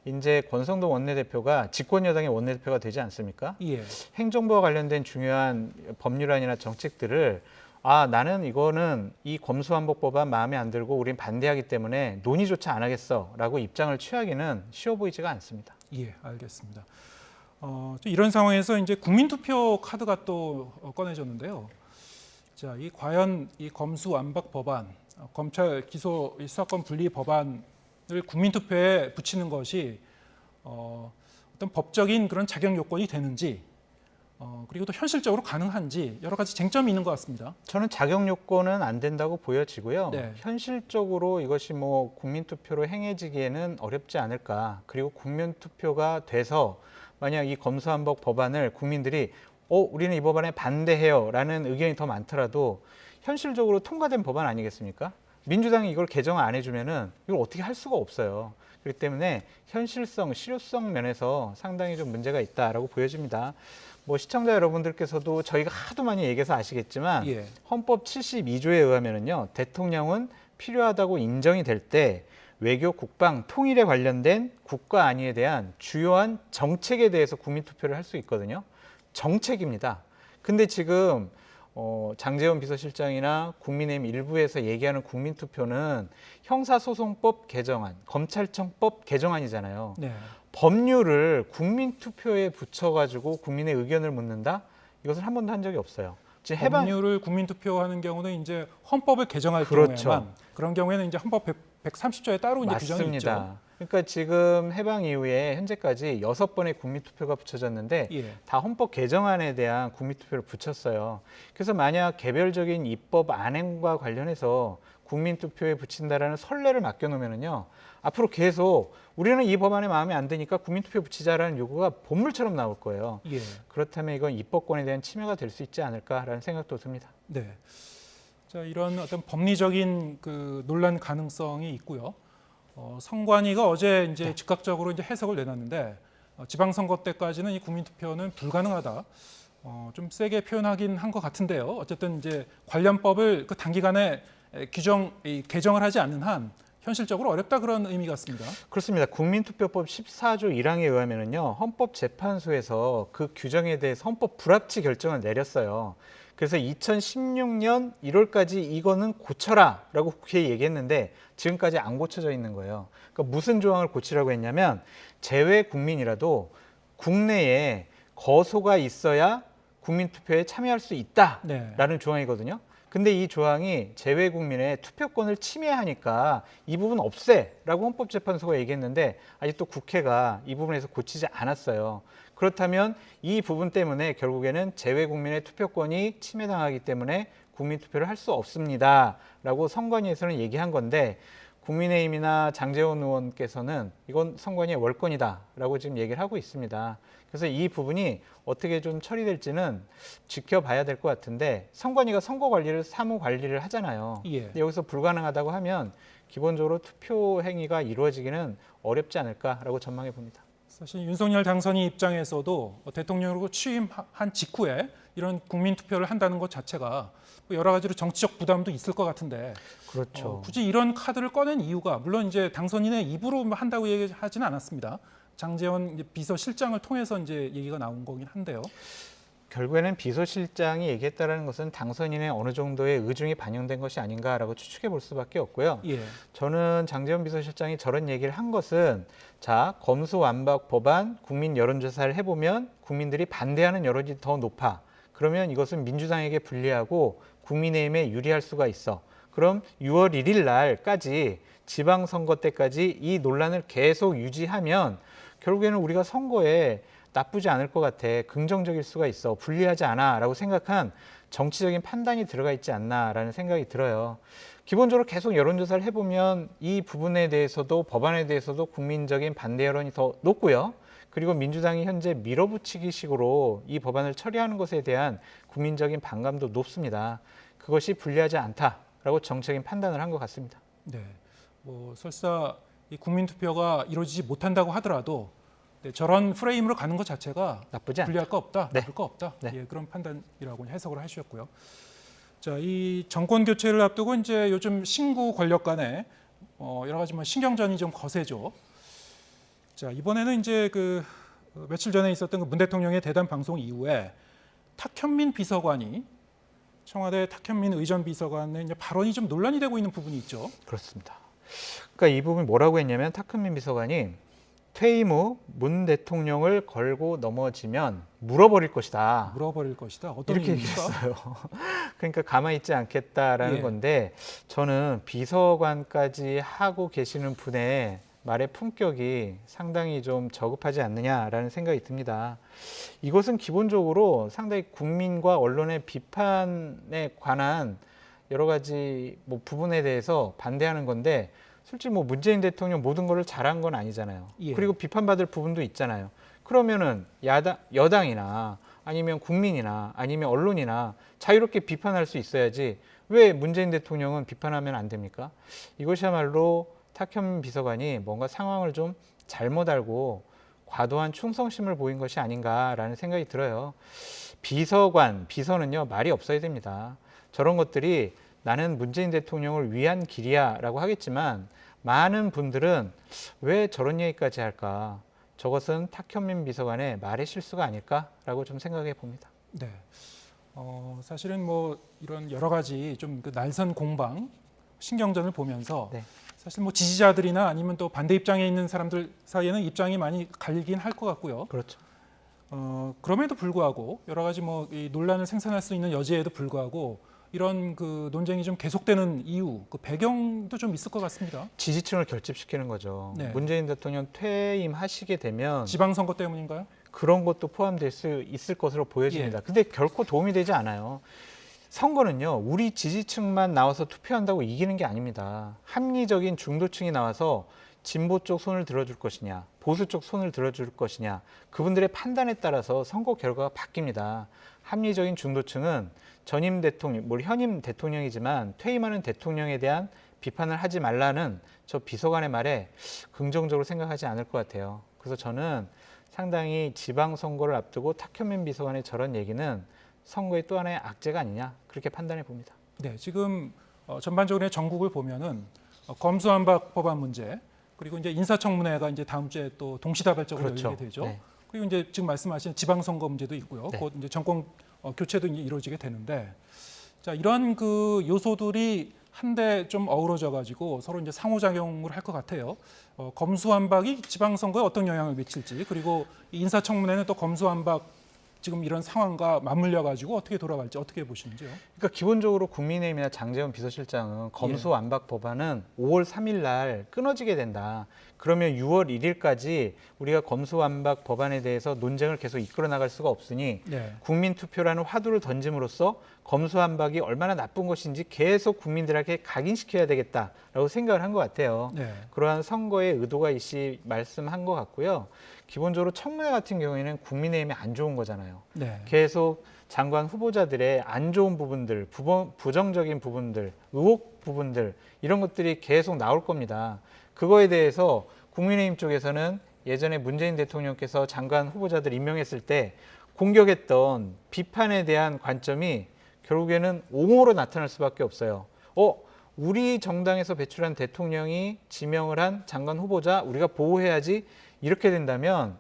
[SPEAKER 15] 이제 권성동 원내대표가 집권여당의 원내대표가 되지 않습니까?
[SPEAKER 1] 예.
[SPEAKER 15] 행정부와 관련된 중요한 법률안이나 정책들을 나는 이거는 이 검수완박법안 마음에 안 들고 우린 반대하기 때문에 논의조차 안 하겠어라고 입장을 취하기는 쉬워 보이지가 않습니다.
[SPEAKER 1] 예, 알겠습니다. 이런 상황에서 이제 국민투표 카드가 또 꺼내졌는데요. 자, 과연 이 검수완박 법안, 검찰 기소 수사권 분리 법안을 국민투표에 붙이는 것이 어떤 법적인 그런 자격 요건이 되는지, 그리고 또 현실적으로 가능한지 여러 가지 쟁점이 있는 것 같습니다.
[SPEAKER 15] 저는 자격 요건은 안 된다고 보여지고요.
[SPEAKER 1] 네.
[SPEAKER 15] 현실적으로 이것이 뭐 국민투표로 행해지기에는 어렵지 않을까. 그리고 국민투표가 돼서 만약 이 검수완박 법안을 국민들이 우리는 이 법안에 반대해요라는 의견이 더 많더라도 현실적으로 통과된 법안 아니겠습니까? 민주당이 이걸 개정 안 해주면은 이걸 어떻게 할 수가 없어요. 그렇기 때문에 현실성, 실효성 면에서 상당히 좀 문제가 있다라고 보여집니다. 뭐 시청자 여러분들께서도 저희가 하도 많이 얘기해서 아시겠지만
[SPEAKER 1] 예.
[SPEAKER 15] 헌법 72조에 의하면은요 대통령은 필요하다고 인정이 될 때 외교, 국방, 통일에 관련된 국가 안위에 대한 주요한 정책에 대해서 국민투표를 할 수 있거든요. 정책입니다. 근데 지금 장제원 비서실장이나 국민의힘 일부에서 얘기하는 국민투표는 형사소송법 개정안, 검찰청법 개정안이잖아요.
[SPEAKER 1] 네.
[SPEAKER 15] 법률을 국민투표에 붙여가지고 국민의 의견을 묻는다? 이것을 한 번도 한 적이 없어요. 지금
[SPEAKER 1] 법률을 국민투표하는 경우는 이제 헌법을 개정할
[SPEAKER 15] 그렇죠.
[SPEAKER 1] 경우에만, 그런 경우에는 이제 헌법 130조에 따로 이제 규정이 있죠.
[SPEAKER 15] 맞습니다. 그러니까 지금 해방 이후에 현재까지 6번의 국민투표가 붙여졌는데
[SPEAKER 1] 예.
[SPEAKER 15] 다 헌법 개정안에 대한 국민투표를 붙였어요. 그래서 만약 개별적인 입법 안행과 관련해서 국민투표에 붙인다라는 선례를 맡겨놓으면요, 앞으로 계속 우리는 이 법안에 마음에 안 드니까 국민투표 붙이자라는 요구가 본물처럼 나올 거예요.
[SPEAKER 1] 예.
[SPEAKER 15] 그렇다면 이건 입법권에 대한 침해가 될 수 있지 않을까라는 생각도 듭니다.
[SPEAKER 1] 네. 자, 이런 어떤 법리적인 그 논란 가능성이 있고요. 선관위가 어제 이제 즉각적으로 이제 해석을 내놨는데 지방선거 때까지는 이 국민투표는 불가능하다. 좀 세게 표현하긴 한 것 같은데요. 어쨌든 이제 관련법을 그 단기간에 개정을 하지 않는 한 현실적으로 어렵다 그런 의미 같습니다.
[SPEAKER 15] 그렇습니다. 국민투표법 14조 1항에 의하면은요, 헌법재판소에서 그 규정에 대해서 헌법 불합치 결정을 내렸어요. 그래서 2016년 1월까지 이거는 고쳐라라고 국회에 얘기했는데 지금까지 안 고쳐져 있는 거예요. 그러니까 무슨 조항을 고치라고 했냐면 재외 국민이라도 국내에 거소가 있어야 국민투표에 참여할 수 있다라는 조항이거든요. 근데 이 조항이 재외 국민의 투표권을 침해하니까 이 부분 없애라고 헌법재판소가 얘기했는데 아직도 국회가 이 부분에서 고치지 않았어요. 그렇다면 이 부분 때문에 결국에는 재외 국민의 투표권이 침해당하기 때문에 국민투표를 할 수 없습니다라고 선관위에서는 얘기한 건데 국민의힘이나 장제원 의원께서는 이건 선관위의 월권이다라고 지금 얘기를 하고 있습니다. 그래서 이 부분이 어떻게 좀 처리될지는 지켜봐야 될 것 같은데 선관위가 선거 관리를 사무 관리를 하잖아요.
[SPEAKER 1] 예.
[SPEAKER 15] 근데 여기서 불가능하다고 하면 기본적으로 투표 행위가 이루어지기는 어렵지 않을까라고 전망해 봅니다.
[SPEAKER 1] 사실 윤석열 당선인 입장에서도 대통령으로 취임한 직후에 이런 국민투표를 한다는 것 자체가 여러 가지로 정치적 부담도 있을 것 같은데
[SPEAKER 15] 그렇죠.
[SPEAKER 1] 굳이 이런 카드를 꺼낸 이유가 물론 이제 당선인의 입으로 한다고 얘기하지는 않았습니다. 장제원 비서실장을 통해서 이제 얘기가 나온 거긴 한데요.
[SPEAKER 15] 결국에는 비서실장이 얘기했다는 것은 당선인의 어느 정도의 의중이 반영된 것이 아닌가라고 추측해 볼 수밖에 없고요.
[SPEAKER 1] 예.
[SPEAKER 15] 저는 장제원 비서실장이 저런 얘기를 한 것은 자, 검수완박 법안 국민 여론조사를 해보면 국민들이 반대하는 여론이 더 높아. 그러면 이것은 민주당에게 불리하고 국민의힘에 유리할 수가 있어. 그럼 6월 1일 날까지 지방선거 때까지 이 논란을 계속 유지하면 결국에는 우리가 선거에 나쁘지 않을 것 같아. 긍정적일 수가 있어. 불리하지 않아. 라고 생각한 정치적인 판단이 들어가 있지 않나라는 생각이 들어요. 기본적으로 계속 여론조사를 해보면 이 부분에 대해서도 법안에 대해서도 국민적인 반대 여론이 더 높고요. 그리고 민주당이 현재 밀어붙이기식으로 이 법안을 처리하는 것에 대한 국민적인 반감도 높습니다. 그것이 불리하지 않다라고 정책인 판단을 한 것 같습니다.
[SPEAKER 1] 네, 뭐 설사 이 국민투표가 이루어지지 못한다고 하더라도 네, 저런 프레임으로 가는 것 자체가
[SPEAKER 15] 나쁘지 않다.
[SPEAKER 1] 불리할 거 없다,
[SPEAKER 15] 네.
[SPEAKER 1] 나쁠 거 없다.
[SPEAKER 15] 네.
[SPEAKER 1] 예, 그런 판단이라고 해석을 하셨고요. 자, 이 정권 교체를 앞두고 이제 요즘 신구 권력 간에 여러 가지 뭐 신경전이 좀 거세죠. 자, 이번에는 이제 그 며칠 전에 있었던 그 문 대통령의 대담 방송 이후에 탁현민 비서관이 청와대 탁현민 의전 비서관의 이제 발언이 좀 논란이 되고 있는 부분이 있죠.
[SPEAKER 15] 그렇습니다. 그러니까 이 부분 뭐라고 했냐면 탁현민 비서관이 퇴임 후 문 대통령을 걸고 넘어지면 물어버릴 것이다.
[SPEAKER 1] 물어버릴 것이다. 어떤
[SPEAKER 15] 이렇게
[SPEAKER 1] 의미입니까?
[SPEAKER 15] 얘기했어요. 그러니까 가만히 있지 않겠다라는
[SPEAKER 1] 예.
[SPEAKER 15] 건데 저는 비서관까지 하고 계시는 분의 말의 품격이 상당히 좀 저급하지 않느냐라는 생각이 듭니다. 이것은 기본적으로 상당히 국민과 언론의 비판에 관한 여러 가지 뭐 부분에 대해서 반대하는 건데 솔직히 뭐 문재인 대통령 모든 거를 잘한 건 아니잖아요.
[SPEAKER 1] 예.
[SPEAKER 15] 그리고 비판받을 부분도 있잖아요. 그러면은 여당이나 아니면 국민이나 아니면 언론이나 자유롭게 비판할 수 있어야지 왜 문재인 대통령은 비판하면 안 됩니까? 이것이야말로 탁현민 비서관이 뭔가 상황을 좀 잘못 알고 과도한 충성심을 보인 것이 아닌가라는 생각이 들어요. 비서는요 말이 없어야 됩니다. 저런 것들이 나는 문재인 대통령을 위한 길이야 라고 하겠지만 많은 분들은 왜 저런 얘기까지 할까? 저것은 탁현민 비서관의 말의 실수가 아닐까라고 좀 생각해 봅니다.
[SPEAKER 1] 네. 사실은 뭐 이런 여러 가지 좀 그 날선 공방, 신경전을 보면서
[SPEAKER 15] 네.
[SPEAKER 1] 사실 뭐 지지자들이나 아니면 또 반대 입장에 있는 사람들 사이에는 입장이 많이 갈리긴 할 것 같고요.
[SPEAKER 15] 그렇죠.
[SPEAKER 1] 그럼에도 불구하고 여러 가지 뭐 이 논란을 생산할 수 있는 여지에도 불구하고 이런 그 논쟁이 좀 계속되는 이유, 그 배경도 좀 있을 것 같습니다.
[SPEAKER 15] 지지층을 결집시키는 거죠.
[SPEAKER 1] 네.
[SPEAKER 15] 문재인 대통령 퇴임하시게 되면
[SPEAKER 1] 지방선거 때문인가요?
[SPEAKER 15] 그런 것도 포함될 수 있을 것으로 보여집니다.
[SPEAKER 1] 예.
[SPEAKER 15] 근데 결코 도움이 되지 않아요. 선거는요, 우리 지지층만 나와서 투표한다고 이기는 게 아닙니다. 합리적인 중도층이 나와서 진보 쪽 손을 들어줄 것이냐, 보수 쪽 손을 들어줄 것이냐, 그분들의 판단에 따라서 선거 결과가 바뀝니다. 합리적인 중도층은 전임 대통령, 현임 대통령이지만 퇴임하는 대통령에 대한 비판을 하지 말라는 저 비서관의 말에 긍정적으로 생각하지 않을 것 같아요. 그래서 저는 상당히 지방선거를 앞두고 탁현민 비서관의 저런 얘기는 선거의 또 하나의 악재가 아니냐 그렇게 판단해 봅니다.
[SPEAKER 1] 네, 지금 전반적으로 전국을 보면은 검수완박 법안 문제 그리고 이제 인사청문회가 이제 다음 주에 또 동시다발적으로
[SPEAKER 15] 그렇죠.
[SPEAKER 1] 열리게 되죠.
[SPEAKER 15] 네.
[SPEAKER 1] 그리고 이제 지금 말씀하신 지방선거 문제도 있고요.
[SPEAKER 15] 네.
[SPEAKER 1] 곧 이제 정권 교체도 이제 이루어지게 되는데, 자 이런 그 요소들이 한데 좀 어우러져 가지고 서로 이제 상호작용을 할 것 같아요. 검수완박이 지방선거에 어떤 영향을 미칠지, 그리고 이 인사청문회는 또 검수완박 지금 이런 상황과 맞물려 가지고 어떻게 돌아갈지 어떻게 보시는지요?
[SPEAKER 15] 그러니까 기본적으로 국민의힘이나 장제원 비서실장은 검수완박 법안은 5월 3일 날 끊어지게 된다. 그러면 6월 1일까지 우리가 검수완박 법안에 대해서 논쟁을 계속 이끌어 나갈 수가 없으니
[SPEAKER 1] 네.
[SPEAKER 15] 국민투표라는 화두를 던짐으로써 검수완박이 얼마나 나쁜 것인지 계속 국민들에게 각인시켜야 되겠다라고 생각을 한 것 같아요.
[SPEAKER 1] 네.
[SPEAKER 15] 그러한 선거의 의도가 있이 말씀한 것 같고요. 기본적으로 청문회 같은 경우에는 국민의힘이 안 좋은 거잖아요.
[SPEAKER 1] 네.
[SPEAKER 15] 계속 장관 후보자들의 안 좋은 부분들, 부정적인 부분들, 의혹 부분들 이런 것들이 계속 나올 겁니다. 그거에 대해서 국민의힘 쪽에서는 예전에 문재인 대통령께서 장관 후보자들 임명했을 때 공격했던 비판에 대한 관점이 결국에는 옹호로 나타날 수밖에 없어요. 우리 정당에서 배출한 대통령이 지명을 한 장관 후보자 우리가 보호해야지 이렇게 된다면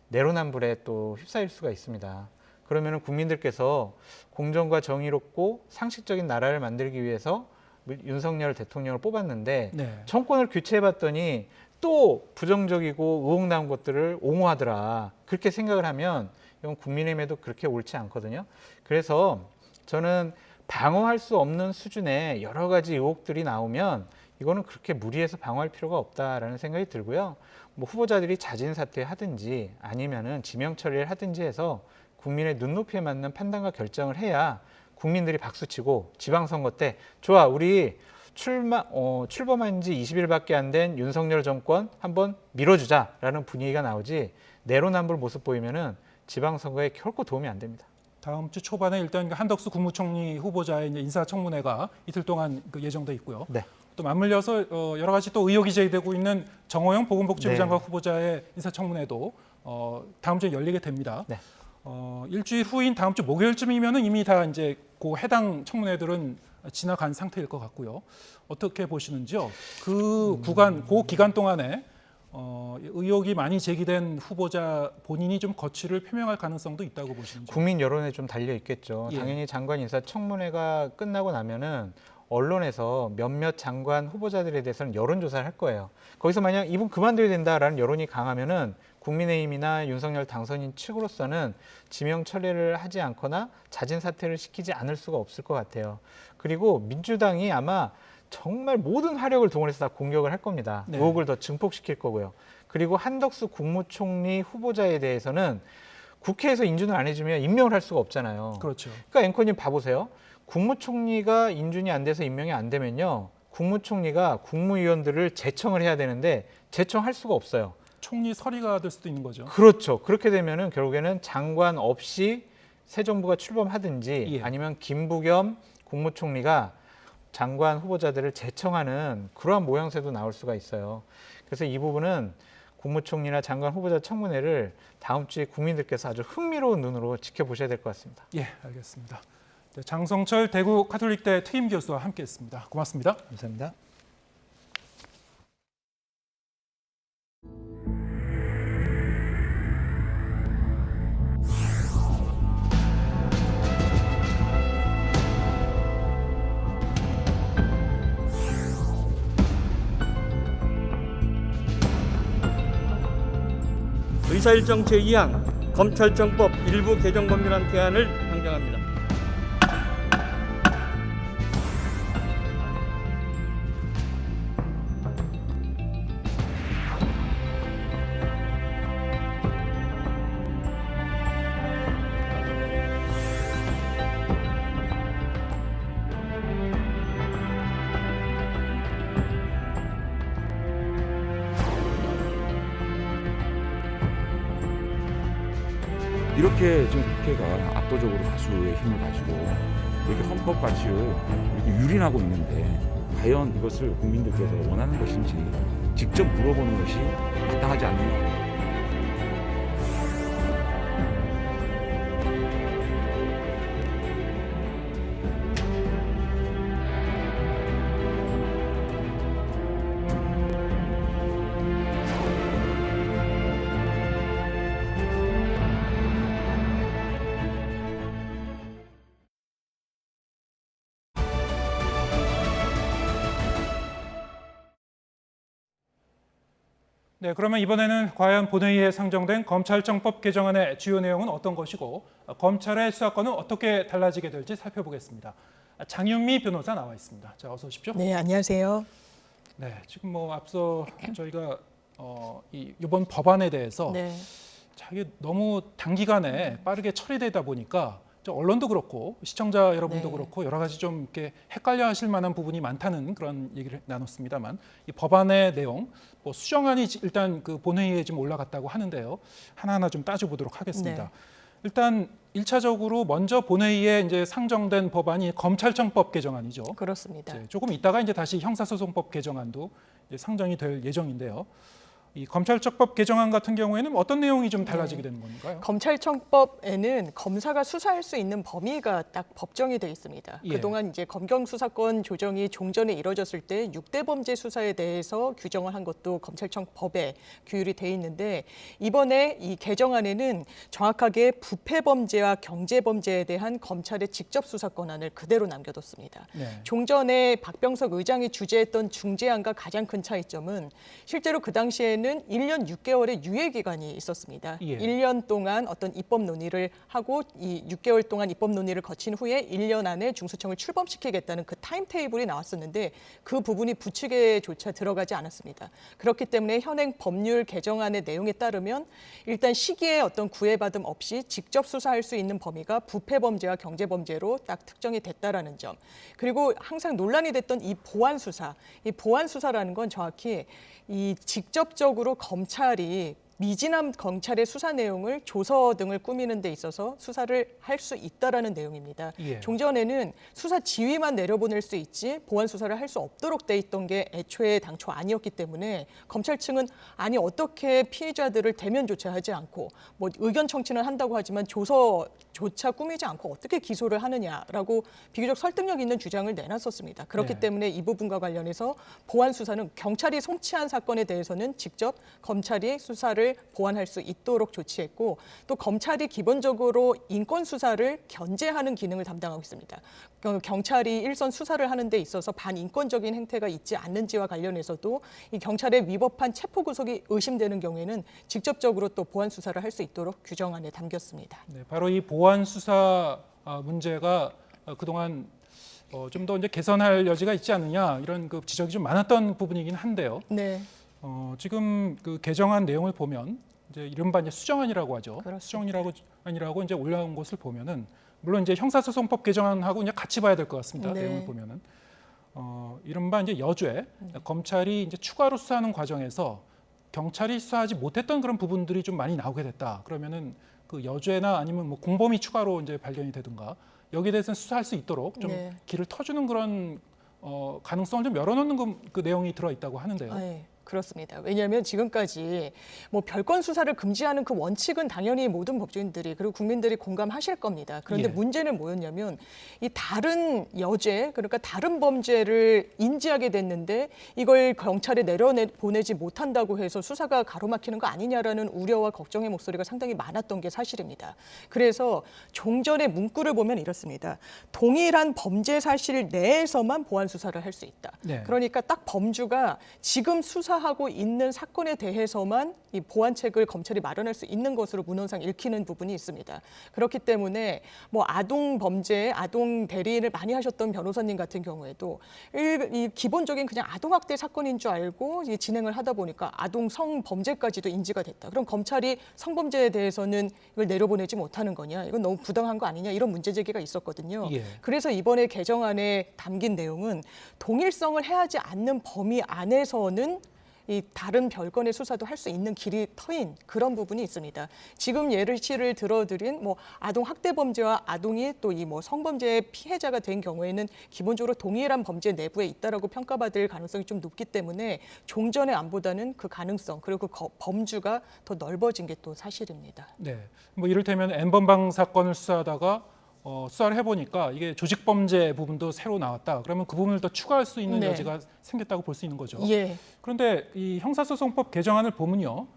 [SPEAKER 15] 내로남불에 또 휩싸일 수가 있습니다. 그러면 국민들께서 공정과 정의롭고 상식적인 나라를 만들기 위해서 윤석열 대통령을 뽑았는데
[SPEAKER 1] 네.
[SPEAKER 15] 정권을 교체해봤더니 또 부정적이고 의혹 나온 것들을 옹호하더라. 그렇게 생각을 하면 이건 국민의힘에도 그렇게 옳지 않거든요. 그래서 저는 방어할 수 없는 수준의 여러 가지 의혹들이 나오면 이거는 그렇게 무리해서 방어할 필요가 없다라는 생각이 들고요. 뭐 후보자들이 자진 사퇴하든지 아니면은 지명 처리를 하든지 해서 국민의 눈높이에 맞는 판단과 결정을 해야 국민들이 박수치고 지방선거 때 좋아 우리 출범한 지 20일밖에 안 된 윤석열 정권 한번 밀어주자라는 분위기가 나오지 내로남불 모습 보이면은 지방선거에 결코 도움이 안 됩니다.
[SPEAKER 1] 다음 주 초반에 일단 한덕수 국무총리 후보자의 이제 인사청문회가 이틀 동안 예정돼 있고요.
[SPEAKER 15] 네.
[SPEAKER 1] 또 맞물려서 여러 가지 또 의혹이 제기되고 있는 정호영 보건복지부
[SPEAKER 15] 네.
[SPEAKER 1] 장관 후보자의 인사청문회도 다음 주에 열리게 됩니다.
[SPEAKER 15] 네.
[SPEAKER 1] 일주일 후인 다음 주 목요일쯤이면은 이미 다 이제 그 해당 청문회들은 지나간 상태일 것 같고요. 어떻게 보시는지요? 그 기간 동안에 의혹이 많이 제기된 후보자 본인이 좀 거취를 표명할 가능성도 있다고 보시는지요?
[SPEAKER 15] 국민 여론에 좀 달려 있겠죠.
[SPEAKER 1] 예.
[SPEAKER 15] 당연히 장관 인사청문회가 끝나고 나면은 언론에서 몇몇 장관 후보자들에 대해서는 여론조사를 할 거예요. 거기서 만약 이분 그만둬야 된다라는 여론이 강하면은 국민의힘이나 윤석열 당선인 측으로서는 지명 처리를 하지 않거나 자진 사퇴를 시키지 않을 수가 없을 것 같아요. 그리고 민주당이 아마 정말 모든 화력을 동원해서 다 공격을 할 겁니다.
[SPEAKER 1] 네.
[SPEAKER 15] 의혹을 더 증폭시킬 거고요. 그리고 한덕수 국무총리 후보자에 대해서는 국회에서 인준을 안 해주면 임명을 할 수가 없잖아요.
[SPEAKER 1] 그렇죠.
[SPEAKER 15] 그러니까 앵커님 봐보세요. 국무총리가 인준이 안 돼서 임명이 안 되면요. 국무총리가 국무위원들을 제청을 해야 되는데 제청할 수가 없어요.
[SPEAKER 1] 총리 서리가 될 수도 있는 거죠.
[SPEAKER 15] 그렇죠. 그렇게 되면은 결국에는 장관 없이 새 정부가 출범하든지
[SPEAKER 1] 예.
[SPEAKER 15] 아니면 김부겸 국무총리가 장관 후보자들을 제청하는 그러한 모양새도 나올 수가 있어요. 그래서 이 부분은 국무총리나 장관 후보자 청문회를 다음 주에 국민들께서 아주 흥미로운 눈으로 지켜보셔야 될 것 같습니다.
[SPEAKER 1] 예, 알겠습니다. 네, 장성철 대구 가톨릭대 특임 교수와 함께했습니다. 고맙습니다.
[SPEAKER 15] 감사합니다.
[SPEAKER 16] 의사일정 제2항 검찰청법 일부 개정 법률안 개안을 상정합니다.
[SPEAKER 4] 이렇게 지금 국회가 압도적으로 다수의 힘을 가지고 이렇게 헌법 가치를 이렇게 유린하고 있는데 과연 이것을 국민들께서 원하는 것인지 직접 물어보는 것이 마땅하지 않는가.
[SPEAKER 1] 네, 그러면 이번에는 과연 본회의에 상정된 검찰청법 개정안의 주요 내용은 어떤 것이고 검찰의 수사권은 어떻게 달라지게 될지 살펴보겠습니다. 장윤미 변호사 나와 있습니다. 자, 어서 오십시오.
[SPEAKER 17] 네, 안녕하세요.
[SPEAKER 1] 네, 지금 뭐 앞서 저희가 이번 법안에 대해서
[SPEAKER 17] 네.
[SPEAKER 1] 자, 이게 너무 단기간에 빠르게 처리되다 보니까 언론도 그렇고 시청자 여러분도
[SPEAKER 17] 네.
[SPEAKER 1] 그렇고 여러 가지 좀 이렇게 헷갈려하실 만한 부분이 많다는 그런 얘기를 나눴습니다만 이 법안의 내용, 뭐 수정안이 일단 그 본회의에 지금 올라갔다고 하는데요, 하나하나 좀 따져보도록 하겠습니다.
[SPEAKER 17] 네.
[SPEAKER 1] 일단 1차적으로 먼저 본회의에 이제 상정된 법안이 검찰청법 개정안이죠.
[SPEAKER 17] 그렇습니다.
[SPEAKER 1] 조금 있다가 이제 다시 형사소송법 개정안도 이제 상정이 될 예정인데요. 이 검찰청법 개정안 같은 경우에는 어떤 내용이 좀 달라지게 되는 건가요?
[SPEAKER 17] 검찰청법에는 검사가 수사할 수 있는 범위가 딱 법정이 돼 있습니다.
[SPEAKER 1] 예.
[SPEAKER 17] 그동안 이제 검경 수사권 조정이 종전에 이뤄졌을 때 6대 범죄 수사에 대해서 규정을 한 것도 검찰청법에 규율이 돼 있는데 이번에 이 개정안에는 정확하게 부패 범죄와 경제 범죄에 대한 검찰의 직접 수사 권한을 그대로 남겨뒀습니다.
[SPEAKER 1] 네.
[SPEAKER 17] 종전에 박병석 의장이 주재했던 중재안과 가장 큰 차이점은 실제로 그 당시에는 1년 6개월의 유예 기간이 있었습니다.
[SPEAKER 1] 예.
[SPEAKER 17] 1년 동안 어떤 입법 논의를 하고 이 6개월 동안 입법 논의를 거친 후에 1년 안에 중수청을 출범시키겠다는 그 타임테이블이 나왔었는데 그 부분이 부칙에조차 들어가지 않았습니다. 그렇기 때문에 현행 법률 개정안의 내용에 따르면 일단 시기에 어떤 구애받음 없이 직접 수사할 수 있는 범위가 부패 범죄와 경제 범죄로 딱 특정이 됐다라는 점. 그리고 항상 논란이 됐던 이 보안 수사. 이 보안 수사라는 건 정확히 이 직접적으로 검찰이 미진한 검찰의 수사 내용을 조서 등을 꾸미는 데 있어서 수사를 할 수 있다라는 내용입니다.
[SPEAKER 1] 예.
[SPEAKER 17] 종전에는 수사 지휘만 내려보낼 수 있지 보완 수사를 할 수 없도록 돼 있던 게 애초에 당초 아니었기 때문에 검찰 측은 아니 어떻게 피해자들을 대면조차 하지 않고 뭐 의견 청취는 한다고 하지만 조서조차 꾸미지 않고 어떻게 기소를 하느냐라고 비교적 설득력 있는 주장을 내놨었습니다. 그렇기
[SPEAKER 1] 네.
[SPEAKER 17] 때문에 이 부분과 관련해서 보완 수사는 경찰이 송치한 사건에 대해서는 직접 검찰이 수사를 보완할 수 있도록 조치했고 또 검찰이 기본적으로 인권 수사를 견제하는 기능을 담당하고 있습니다. 경찰이 일선 수사를 하는 데 있어서 반인권적인 행태가 있지 않는지와 관련해서도 이 경찰의 위법한 체포 구속이 의심되는 경우에는 직접적으로 또 보완 수사를 할 수 있도록 규정안에 담겼습니다.
[SPEAKER 1] 네, 바로 이 보완 수사 문제가 그동안 좀 더 이제 개선할 여지가 있지 않느냐 이런 그 지적이 좀 많았던 부분이긴 한데요.
[SPEAKER 17] 네.
[SPEAKER 1] 지금 그 개정안 내용을 보면 이제 이른바 이제 수정안이라고 하죠.
[SPEAKER 17] 그렇습니다.
[SPEAKER 1] 수정이라고 이제 올라온 것을 보면은 물론 이제 형사소송법 개정안하고 이제 같이 봐야 될 것 같습니다.
[SPEAKER 17] 네.
[SPEAKER 1] 내용을 보면은 이른바 이제 여죄 검찰이 이제 추가로 수사하는 과정에서 경찰이 수사하지 못했던 그런 부분들이 좀 많이 나오게 됐다. 그러면은 그 여죄나 아니면 뭐 공범이 추가로 이제 발견이 되든가 여기에 대해서는 수사할 수 있도록 좀
[SPEAKER 17] 네.
[SPEAKER 1] 길을 터주는 그런 가능성을 좀 열어놓는 그 내용이 들어 있다고 하는데요.
[SPEAKER 17] 네. 그렇습니다. 왜냐하면 지금까지 뭐 별건 수사를 금지하는 그 원칙은 당연히 모든 법조인들이 그리고 국민들이 공감하실 겁니다. 그런데
[SPEAKER 1] 예.
[SPEAKER 17] 문제는 뭐였냐면 이 다른 여죄 그러니까 다른 범죄를 인지하게 됐는데 이걸 경찰에 내려보내지 못한다고 해서 수사가 가로막히는 거 아니냐라는 우려와 걱정의 목소리가 상당히 많았던 게 사실입니다. 그래서 종전의 문구를 보면 이렇습니다. 동일한 범죄 사실 내에서만 보완 수사를 할 수 있다.
[SPEAKER 1] 네.
[SPEAKER 17] 그러니까 딱 범주가 지금 수사하고 있는 사건에 대해서만 이 보완책을 검찰이 마련할 수 있는 것으로 문헌상 읽히는 부분이 있습니다. 그렇기 때문에 뭐 아동 범죄, 아동 대리인을 많이 하셨던 변호사님 같은 경우에도 이 기본적인 그냥 아동학대 사건인 줄 알고 진행을 하다 보니까 아동 성범죄까지도 인지가 됐다. 그럼 검찰이 성범죄에 대해서는 이걸 내려보내지 못하는 거냐? 이건 너무 부당한 거 아니냐? 이런 문제 제기가 있었거든요.
[SPEAKER 1] 예.
[SPEAKER 17] 그래서 이번에 개정안에 담긴 내용은 동일성을 해하지 않는 범위 안에서는 이 다른 별건의 수사도 할 수 있는 길이 터인 그런 부분이 있습니다. 지금 예시를 들어드린 뭐 아동 학대 범죄와 아동이 또 이 뭐 성범죄의 피해자가 된 경우에는 기본적으로 동일한 범죄 내부에 있다라고 평가받을 가능성이 좀 높기 때문에 종전의 안보다는 그 가능성 그리고 그 범주가 더 넓어진 게 또 사실입니다.
[SPEAKER 1] 네, 뭐 이를테면 N번방 사건을 수사하다가 수사를 해보니까 이게 조직범죄 부분도 새로 나왔다. 그러면 그 부분을 더 추가할 수 있는
[SPEAKER 17] 네.
[SPEAKER 1] 여지가 생겼다고 볼 수 있는 거죠.
[SPEAKER 17] 예.
[SPEAKER 1] 그런데 이 형사소송법 개정안을 보면요,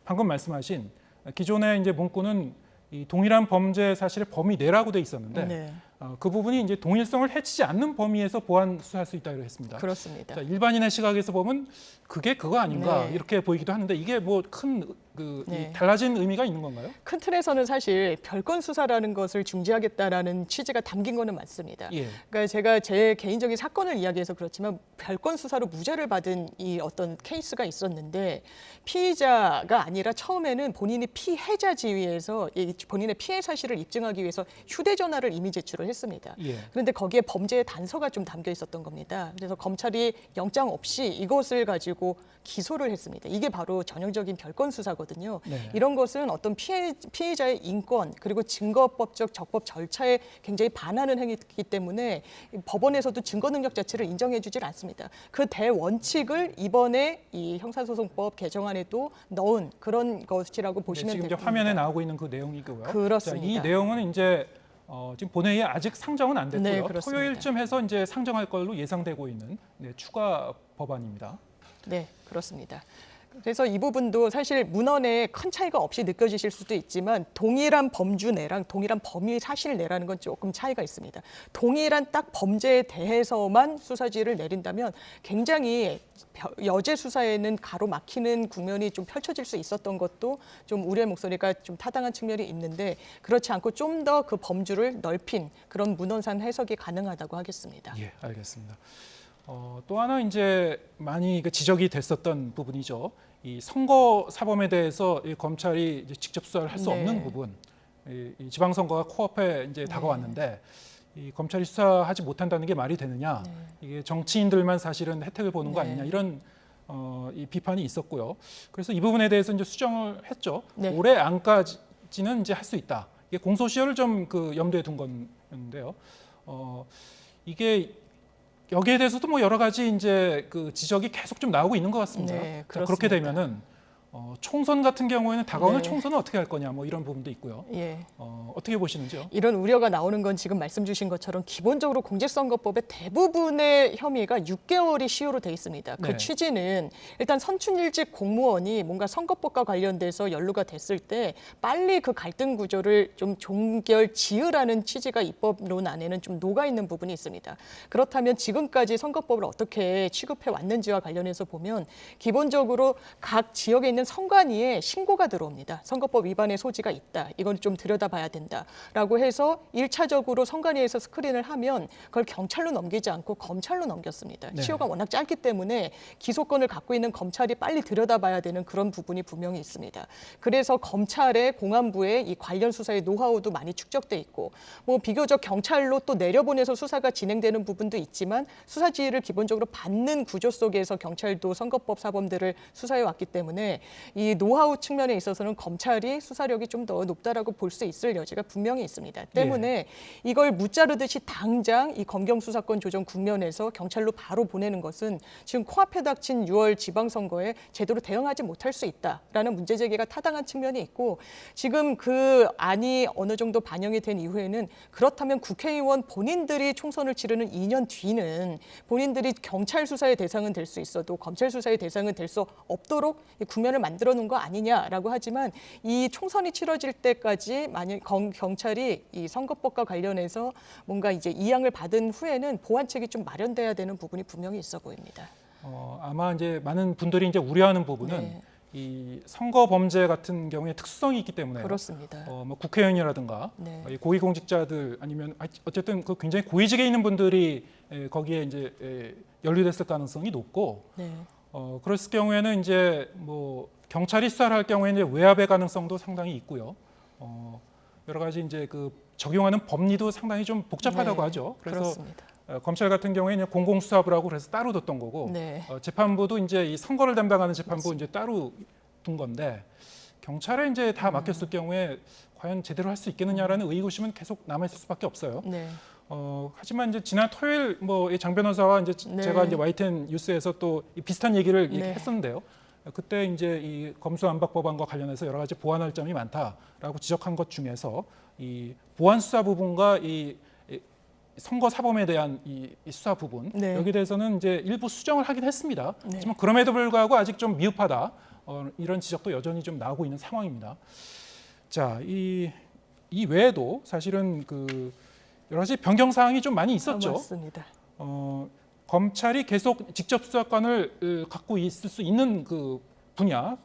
[SPEAKER 1] 방금 말씀하신 기존의 이제 문구는 이 동일한 범죄 사실의 범위 내라고 돼 있었는데
[SPEAKER 17] 네.
[SPEAKER 1] 그 부분이 이제 동일성을 해치지 않는 범위에서 보완 수사할 수 있다고 했습니다.
[SPEAKER 17] 그렇습니다.
[SPEAKER 1] 자, 일반인의 시각에서 보면 그게 그거 아닌가
[SPEAKER 17] 네.
[SPEAKER 1] 이렇게 보이기도 하는데 이게 뭐 큰
[SPEAKER 17] 네.
[SPEAKER 1] 달라진 의미가 있는 건가요?
[SPEAKER 17] 큰 틀에서는 사실 별건 수사라는 것을 중지하겠다라는 취지가 담긴 거는 맞습니다.
[SPEAKER 1] 예.
[SPEAKER 17] 그러니까 제가 제 개인적인 사건을 이야기해서 그렇지만 별건 수사로 무죄를 받은 이 어떤 케이스가 있었는데 피의자가 아니라 처음에는 본인이 피해자 지위에서 본인의 피해 사실을 입증하기 위해서 휴대전화를 이미 제출을 했습니다.
[SPEAKER 1] 예.
[SPEAKER 17] 그런데 거기에 범죄의 단서가 좀 담겨 있었던 겁니다. 그래서 검찰이 영장 없이 이것을 가지고 기소를 했습니다. 이게 바로 전형적인 별건 수사거든요.
[SPEAKER 1] 네.
[SPEAKER 17] 이런 것은 어떤 피해자의 인권 그리고 증거법적 적법 절차에 굉장히 반하는 행위이기 때문에 법원에서도 증거 능력 자체를 인정해주질 않습니다. 그 대원칙을 이번에 이 형사소송법 개정안에도 넣은 그런 것이라고 보시면
[SPEAKER 1] 지금
[SPEAKER 17] 됩니다.
[SPEAKER 1] 이제 화면에 나오고 있는 그 내용이고요.
[SPEAKER 17] 그렇습니다.
[SPEAKER 1] 자, 이 내용은 이제 지금 본회의에 아직 상정은 안 됐고요.
[SPEAKER 17] 네, 그렇습니다.
[SPEAKER 1] 토요일쯤 해서 이제 상정할 걸로 예상되고 있는 추가 법안입니다.
[SPEAKER 17] 네, 그렇습니다. 그래서 이 부분도 사실 문헌에 큰 차이가 없이 느껴지실 수도 있지만 동일한 범주 내랑 동일한 범위 사실 내라는 건 조금 차이가 있습니다. 동일한 딱 범죄에 대해서만 수사지를 내린다면 굉장히 여죄 수사에는 가로막히는 국면이 좀 펼쳐질 수 있었던 것도 좀 우려의 목소리가 좀 타당한 측면이 있는데 그렇지 않고 좀 더 그 범주를 넓힌 그런 문헌상 해석이 가능하다고 하겠습니다.
[SPEAKER 1] 예, 알겠습니다. 또 하나 이제 많이 지적이 됐었던 부분이죠. 이 선거 사범에 대해서 이 검찰이 이제 직접 수사를 할 수
[SPEAKER 17] 네.
[SPEAKER 1] 없는 부분, 이 지방선거가 코앞에 이제 다가왔는데 이 검찰이 수사하지 못한다는 게 말이 되느냐? 이게 정치인들만 사실은 혜택을 보는 거
[SPEAKER 17] 네.
[SPEAKER 1] 아니냐? 이런 이 비판이 있었고요. 그래서 이 부분에 대해서 이제 수정을 했죠.
[SPEAKER 17] 네.
[SPEAKER 1] 올해 안까지는 이제 할 수 있다. 이게 공소시효를 좀 염두에 둔 건데요. 이게 여기에 대해서도 뭐 여러 가지 이제 그 지적이 계속 좀 나오고 있는 것 같습니다.
[SPEAKER 17] 네,
[SPEAKER 1] 자, 그렇게
[SPEAKER 17] 그렇습니다.
[SPEAKER 1] 되면은 총선 같은 경우에는 다가오는
[SPEAKER 17] 네.
[SPEAKER 1] 총선은 어떻게 할 거냐 뭐 이런 부분도 있고요.
[SPEAKER 17] 예.
[SPEAKER 1] 어떻게 보시는지요?
[SPEAKER 17] 이런 우려가 나오는 건 지금 말씀 주신 것처럼 기본적으로 공직선거법의 대부분의 혐의가 6개월이 시효로 돼 있습니다. 그
[SPEAKER 1] 네.
[SPEAKER 17] 취지는 일단 선출직 공무원이 뭔가 선거법과 관련돼서 연루가 됐을 때 빨리 그 갈등 구조를 좀 종결 지으라는 취지가 입법론 안에는 좀 녹아 있는 부분이 있습니다. 그렇다면 지금까지 선거법을 어떻게 취급해 왔는지와 관련해서 보면 기본적으로 각 지역에 있는 선관위에 신고가 들어옵니다. 선거법 위반의 소지가 있다. 이건 좀 들여다봐야 된다라고 해서 1차적으로 선관위에서 스크린을 하면 그걸 경찰로 넘기지 않고 검찰로 넘겼습니다.
[SPEAKER 1] 네.
[SPEAKER 17] 시효가 워낙 짧기 때문에 기소권을 갖고 있는 검찰이 빨리 들여다봐야 되는 그런 부분이 분명히 있습니다. 그래서 검찰의 공안부의 이 관련 수사의 노하우도 많이 축적돼 있고 뭐 비교적 경찰로 또 내려보내서 수사가 진행되는 부분도 있지만 수사 지휘를 기본적으로 받는 구조 속에서 경찰도 선거법 사범들을 수사해 왔기 때문에 이 노하우 측면에 있어서는 검찰이 수사력이 좀 더 높다라고 볼 수 있을 여지가 분명히 있습니다. 때문에 이걸 무자르듯이 당장 이 검경 수사권 조정 국면에서 경찰로 바로 보내는 것은 지금 코앞에 닥친 6월 지방선거에 제대로 대응하지 못할 수 있다라는 문제 제기가 타당한 측면이 있고 지금 그 안이 어느 정도 반영이 된 이후에는 그렇다면 국회의원 본인들이 총선을 치르는 2년 뒤는 본인들이 경찰 수사의 대상은 될 수 있어도 검찰 수사의 대상은 될 수 없도록 이 국면을 만들어 놓은 거 아니냐라고 하지만 이 총선이 치러질 때까지 만약 경찰이 이 선거법과 관련해서 뭔가 이제 이양을 받은 후에는 보완책이 좀 마련돼야 되는 부분이 분명히 있어 보입니다.
[SPEAKER 1] 아마 이제 많은 분들이 이제 우려하는 부분은
[SPEAKER 17] 네.
[SPEAKER 1] 이 선거 범죄 같은 경우에 특수성이 있기 때문에
[SPEAKER 17] 그렇습니다.
[SPEAKER 1] 뭐 국회의원이라든가
[SPEAKER 17] 네.
[SPEAKER 1] 이 고위공직자들 아니면 어쨌든 그 굉장히 고위직에 있는 분들이 거기에 이제 연루됐을 가능성이 높고
[SPEAKER 17] 네.
[SPEAKER 1] 그랬을 경우에는 이제 뭐 경찰이 수사를 할 경우에 이제 외압의 가능성도 상당히 있고요. 여러 가지 이제 그 적용하는 법리도 상당히 좀 복잡하다고
[SPEAKER 17] 네,
[SPEAKER 1] 하죠. 그래서
[SPEAKER 17] 그렇습니다.
[SPEAKER 1] 검찰 같은 경우에는 공공수사부라고 그래서 따로 뒀던 거고
[SPEAKER 17] 네.
[SPEAKER 1] 재판부도 이제 이 선거를 담당하는 재판부 이제 따로 둔 건데 경찰에 이제 다 맡겼을 경우에 과연 제대로 할 수 있겠느냐라는 의구심은 계속 남아 있을 수밖에 없어요.
[SPEAKER 17] 네.
[SPEAKER 1] 하지만 이제 지난 토요일 뭐 장 변호사와 이제
[SPEAKER 17] 네.
[SPEAKER 1] 제가 이제 YTN 뉴스에서 또 비슷한 얘기를
[SPEAKER 17] 네.
[SPEAKER 1] 했었는데요. 그때 이제 이 검수완박 법안과 관련해서 여러 가지 보완할 점이 많다라고 지적한 것 중에서 이 보안 수사 부분과 이 선거 사범에 대한 이 수사 부분
[SPEAKER 17] 네.
[SPEAKER 1] 여기에 대해서는 이제 일부 수정을 하긴 했습니다.
[SPEAKER 17] 네.
[SPEAKER 1] 하지만 그럼에도 불구하고 아직 좀 미흡하다 이런 지적도 여전히 좀 나오고 있는 상황입니다. 자, 이 외에도 사실은 그 여러 가지 변경 사항이 좀 많이 있었죠.
[SPEAKER 17] 맞습니다.
[SPEAKER 1] 검찰이 계속 직접 수사권을 갖고 있을 수 있는 그 분야